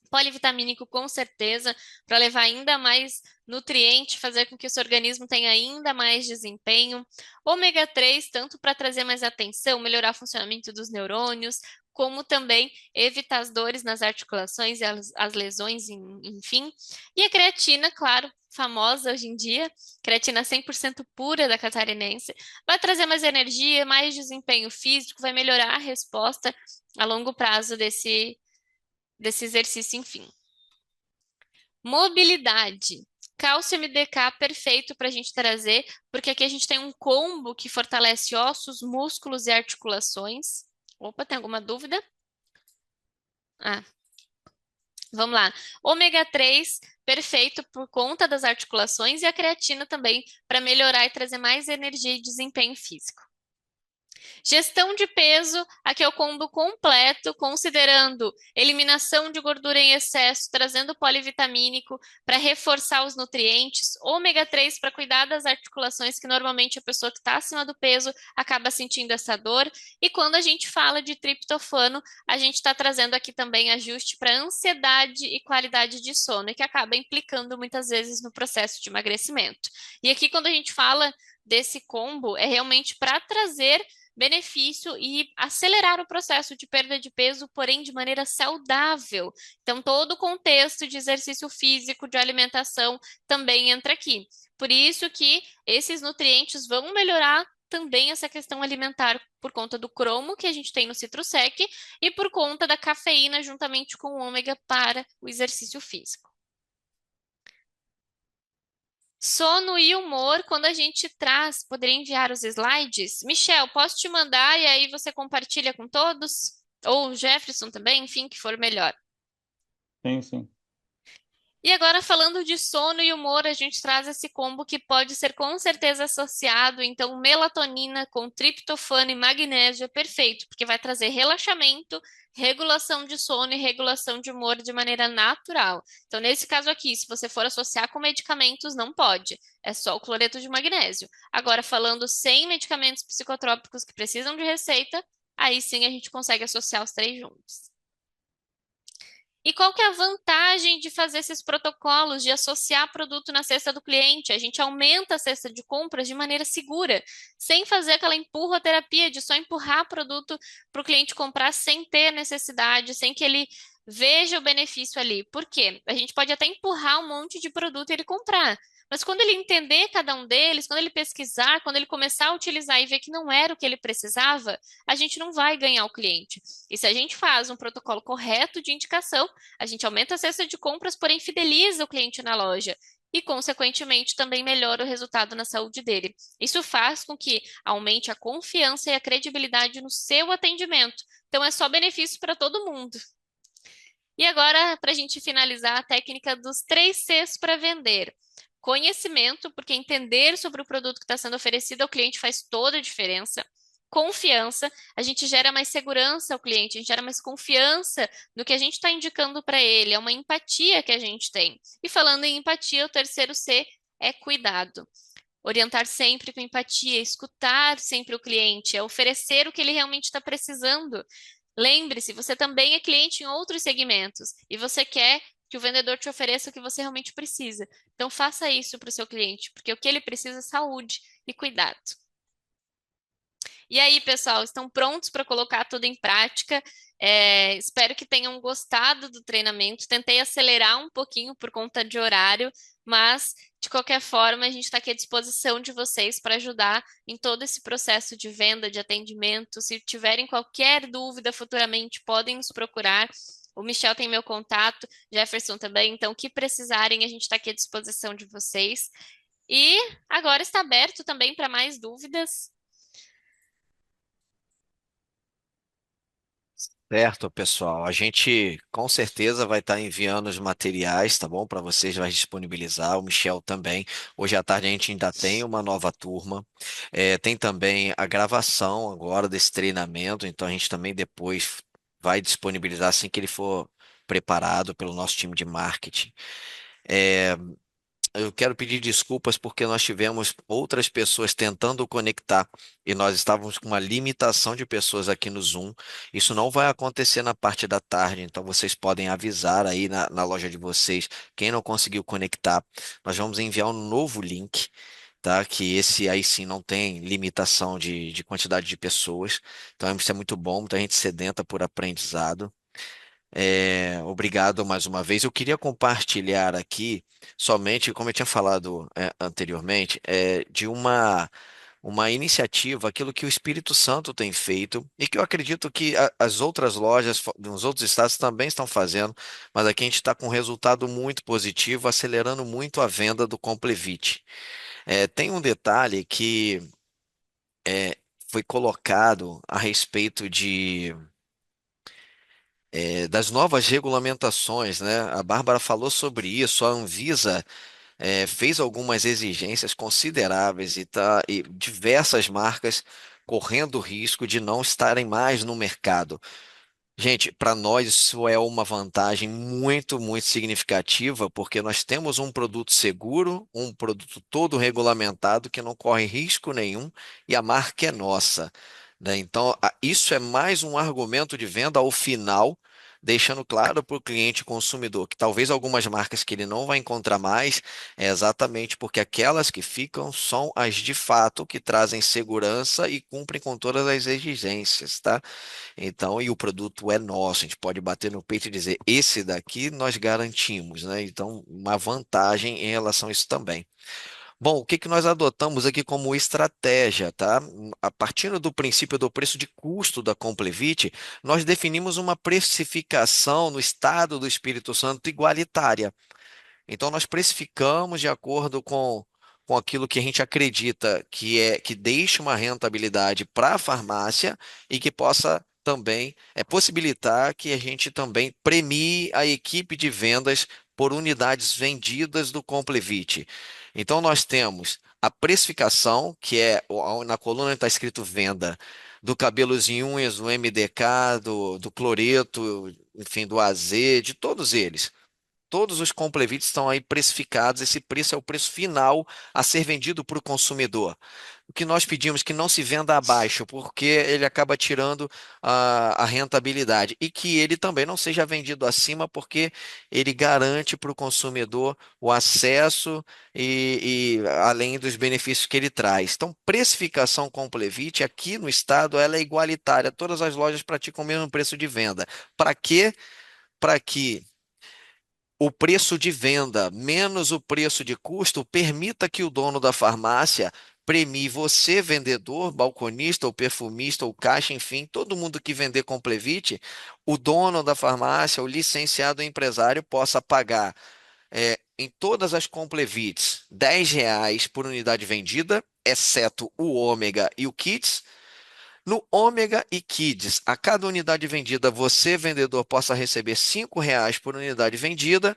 B: Polivitamínico, com certeza, para levar ainda mais nutriente, fazer com que o seu organismo tenha ainda mais desempenho. Ômega 3, tanto para trazer mais atenção, melhorar o funcionamento dos neurônios, como também evitar as dores nas articulações e as lesões, enfim. E a creatina, claro, famosa hoje em dia, creatina 100% pura da catarinense, vai trazer mais energia, mais desempenho físico, vai melhorar a resposta a longo prazo desse exercício, enfim. Mobilidade. Cálcio MDK perfeito para a gente trazer, porque aqui a gente tem um combo que fortalece ossos, músculos e articulações. Opa, tem alguma dúvida? Ah, vamos lá. Ômega 3, perfeito por conta das articulações, e a creatina também para melhorar e trazer mais energia e desempenho físico. Gestão de peso, aqui é o combo completo, considerando eliminação de gordura em excesso, trazendo polivitamínico para reforçar os nutrientes, ômega 3 para cuidar das articulações, que normalmente a pessoa que está acima do peso acaba sentindo essa dor. E quando a gente fala de triptofano, a gente está trazendo aqui também ajuste para ansiedade e qualidade de sono, e que acaba implicando muitas vezes no processo de emagrecimento. E aqui, quando a gente fala desse combo, é realmente para trazer benefício e acelerar o processo de perda de peso, porém de maneira saudável. Então, todo o contexto de exercício físico, de alimentação, também entra aqui. Por isso que esses nutrientes vão melhorar também essa questão alimentar por conta do cromo que a gente tem no Citrusec e por conta da cafeína juntamente com o ômega para o exercício físico. Sono e humor, quando a gente traz, poderia enviar os slides? Michel, posso te mandar e aí você compartilha com todos? Ou o Jefferson também, enfim, que for melhor.
C: Sim, sim.
B: E agora, falando de sono e humor, a gente traz esse combo que pode ser com certeza associado. Então, melatonina com triptofano e magnésio é perfeito, porque vai trazer relaxamento, regulação de sono e regulação de humor de maneira natural. Então, nesse caso aqui, se você for associar com medicamentos, não pode. É só o cloreto de magnésio. Agora, falando sem medicamentos psicotrópicos que precisam de receita, aí sim a gente consegue associar os três juntos. E qual que é a vantagem de fazer esses protocolos, de associar produto na cesta do cliente? A gente aumenta a cesta de compras de maneira segura, sem fazer aquela empurroterapia de só empurrar produto para o cliente comprar sem ter necessidade, sem que ele veja o benefício ali. Por quê? A gente pode até empurrar um monte de produto e ele comprar. Mas quando ele entender cada um deles, quando ele pesquisar, quando ele começar a utilizar e ver que não era o que ele precisava, a gente não vai ganhar o cliente. E se a gente faz um protocolo correto de indicação, a gente aumenta a cesta de compras, porém fideliza o cliente na loja e, consequentemente, também melhora o resultado na saúde dele. Isso faz com que aumente a confiança e a credibilidade no seu atendimento. Então, é só benefício para todo mundo. E agora, para a gente finalizar, a técnica dos 3 Cs para vender. Conhecimento, porque entender sobre o produto que está sendo oferecido ao cliente faz toda a diferença. Confiança, a gente gera mais segurança ao cliente, a gente gera mais confiança no que a gente está indicando para ele, é uma empatia que a gente tem. E falando em empatia, o terceiro C é cuidado. Orientar sempre com empatia, escutar sempre o cliente, é oferecer o que ele realmente está precisando. Lembre-se, você também é cliente em outros segmentos e você quer que o vendedor te ofereça o que você realmente precisa. Então, faça isso para o seu cliente, porque o que ele precisa é saúde e cuidado. E aí, pessoal, estão prontos para colocar tudo em prática? Espero que tenham gostado do treinamento. Tentei acelerar um pouquinho por conta de horário, mas de qualquer forma, a gente está aqui à disposição de vocês para ajudar em todo esse processo de venda, de atendimento. Se tiverem qualquer dúvida futuramente, podem nos procurar. O Michel tem meu contato, Jefferson também, então, o que precisarem, a gente está aqui à disposição de vocês. E agora está aberto também para mais dúvidas.
A: Certo, pessoal. A gente com certeza vai estar enviando os materiais, tá bom? Para vocês, vai disponibilizar, o Michel também. Hoje à tarde a gente ainda tem uma nova turma. Tem também a gravação agora desse treinamento, então a gente também depois vai disponibilizar assim que ele for preparado pelo nosso time de marketing. É, Eu quero pedir desculpas porque nós tivemos outras pessoas tentando conectar e nós estávamos com uma limitação de pessoas aqui no Zoom. Isso não vai acontecer na parte da tarde, então vocês podem avisar aí na loja de vocês quem não conseguiu conectar. Nós vamos enviar um novo link, tá? Que esse aí sim não tem limitação de quantidade de pessoas. Então isso é muito bom, muita gente sedenta por aprendizado. Obrigado mais uma vez. Eu queria compartilhar aqui, somente, como eu tinha falado anteriormente, de uma iniciativa, aquilo que o Espírito Santo tem feito e que eu acredito que as outras lojas nos outros estados também estão fazendo, mas aqui a gente está com um resultado muito positivo, acelerando muito a venda do Complevit. Tem um detalhe que foi colocado a respeito das novas regulamentações, né? A Bárbara falou sobre isso. A Anvisa fez algumas exigências consideráveis e diversas marcas correndo o risco de não estarem mais no mercado. Gente, para nós isso é uma vantagem muito, muito significativa, porque nós temos um produto seguro, um produto todo regulamentado que não corre risco nenhum e a marca é nossa, né? Então, isso é mais um argumento de venda ao final, deixando claro para o cliente consumidor que talvez algumas marcas que ele não vai encontrar mais é exatamente porque aquelas que ficam são as de fato que trazem segurança e cumprem com todas as exigências, tá? Então, e o produto é nosso, a gente pode bater no peito e dizer, esse daqui nós garantimos, né? Então, uma vantagem em relação a isso também. Bom, o que que nós adotamos aqui como estratégia, tá? A partir do princípio do preço de custo da Complevit, nós definimos uma precificação no estado do Espírito Santo igualitária. Então, nós precificamos de acordo com aquilo que a gente acredita que deixe uma rentabilidade para a farmácia e que possa também possibilitar que a gente também premie a equipe de vendas por unidades vendidas do Complevit. Então, nós temos a precificação, que é na coluna está escrito venda, do Cabelos e Unhas, do MDK, do Cloreto, enfim, do AZ, de todos eles. Todos os complevites estão aí precificados, esse preço é o preço final a ser vendido para o consumidor. O que nós pedimos que não se venda abaixo, porque ele acaba tirando a rentabilidade. E que ele também não seja vendido acima, porque ele garante para o consumidor o acesso e além dos benefícios que ele traz. Então, precificação Complevit aqui no estado ela é igualitária. Todas as lojas praticam o mesmo preço de venda. Para quê? Para que o preço de venda menos o preço de custo permita que o dono da farmácia premie você, vendedor, balconista ou perfumista ou caixa, enfim, todo mundo que vender Complevit, o dono da farmácia, o licenciado empresário possa pagar em todas as Complevits R$ 10 por unidade vendida, exceto o Ômega e o Kids. No Ômega e Kids, a cada unidade vendida, você, vendedor, possa receber R$ 5 por unidade vendida.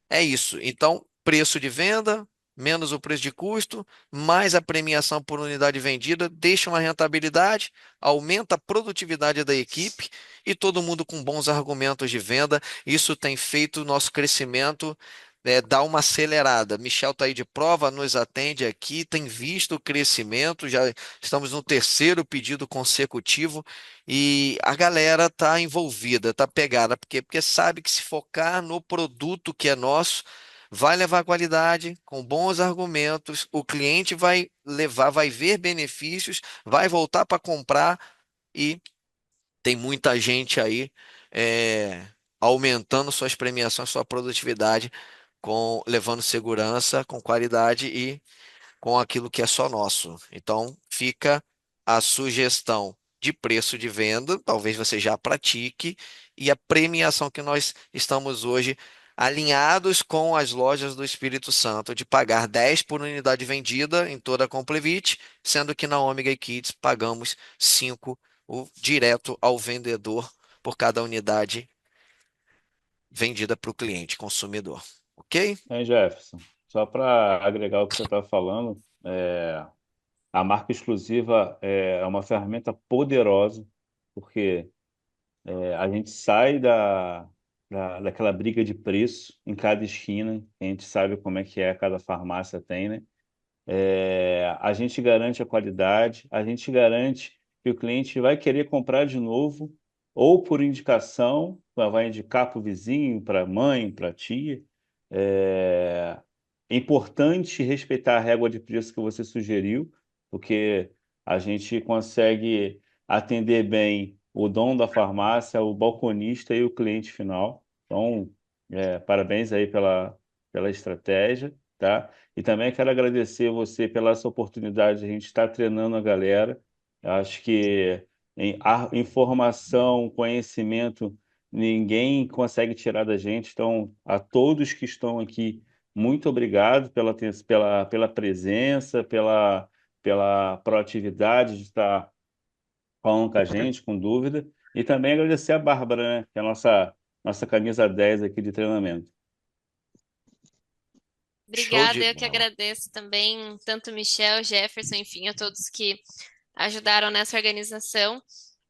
A: É isso. Então, preço de venda, menos o preço de custo, mais a premiação por unidade vendida, deixa uma rentabilidade, aumenta a produtividade da equipe e todo mundo com bons argumentos de venda. Isso tem feito o nosso crescimento dar uma acelerada. Michel está aí de prova, nos atende aqui, tem visto o crescimento, já estamos no terceiro pedido consecutivo e a galera está envolvida, está pegada, porque sabe que se focar no produto que é nosso, vai levar qualidade, com bons argumentos, o cliente vai levar, vai ver benefícios, vai voltar para comprar e tem muita gente aí aumentando suas premiações, sua produtividade, levando segurança, com qualidade e com aquilo que é só nosso. Então, fica a sugestão de preço de venda, talvez você já pratique, e a premiação que nós estamos hoje alinhados com as lojas do Espírito Santo, de pagar 10 por unidade vendida em toda a Complevit, sendo que na Omega e Kids pagamos 5 o direto ao vendedor por cada unidade vendida para o cliente, consumidor. Ok?
C: Jefferson, só para agregar o que você está falando, a marca exclusiva é uma ferramenta poderosa, porque a gente sai daquela briga de preço em cada esquina, a gente sabe como é que é, cada farmácia tem, né? A gente garante a qualidade, a gente garante que o cliente vai querer comprar de novo, ou por indicação, vai indicar para o vizinho, para a mãe, para a tia. É importante respeitar a régua de preço que você sugeriu, porque a gente consegue atender bem o dono da farmácia, o balconista e o cliente final. Então, parabéns aí pela estratégia, tá? E também quero agradecer você pela essa oportunidade de a gente estar treinando a galera. Eu acho que a informação, conhecimento, ninguém consegue tirar da gente. Então, a todos que estão aqui, muito obrigado pela presença, pela proatividade de estar falando com a gente, com dúvida. E também agradecer a Bárbara, né, que é a nossa camisa 10 aqui de treinamento.
A: Show de
B: Obrigada, eu que
A: bola.
B: agradeço também, tanto Michel, Jefferson, enfim, a todos que ajudaram nessa organização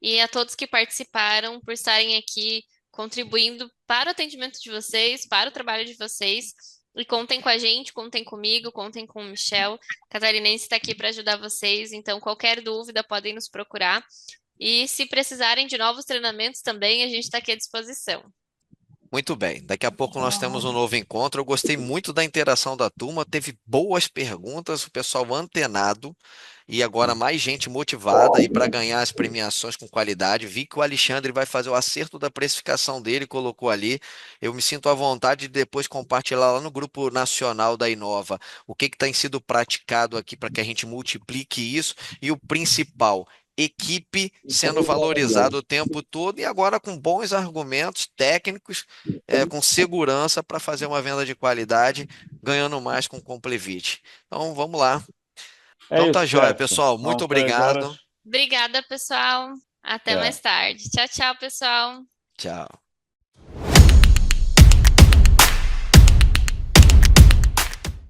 B: e a todos que participaram por estarem aqui contribuindo para o atendimento de vocês, para o trabalho de vocês. E contem com a gente, contem comigo, contem com o Michel. Catarinense está aqui para ajudar vocês, então qualquer dúvida podem nos procurar. E se precisarem de novos treinamentos também, a gente está aqui à disposição.
A: Muito bem, daqui a pouco nós temos um novo encontro. Eu gostei muito da interação da turma, teve boas perguntas, o pessoal antenado e agora mais gente motivada aí para ganhar as premiações com qualidade. Vi que o Alexandre vai fazer o acerto da precificação dele, colocou ali. Eu me sinto à vontade de depois compartilhar lá no grupo nacional da Inova o que tem sido praticado aqui para que a gente multiplique isso e o principal. Equipe sendo valorizada o tempo todo e agora com bons argumentos técnicos com segurança para fazer uma venda de qualidade, ganhando mais com o Complevit. Então, vamos lá.
C: É
A: Então tá
C: isso,
A: joia,
C: Jefferson.
A: pessoal. Muito
C: Vamos para as
A: obrigado.
C: horas.
B: Obrigada, pessoal. Até mais
C: É.
B: tarde. Tchau, tchau, pessoal.
A: Tchau.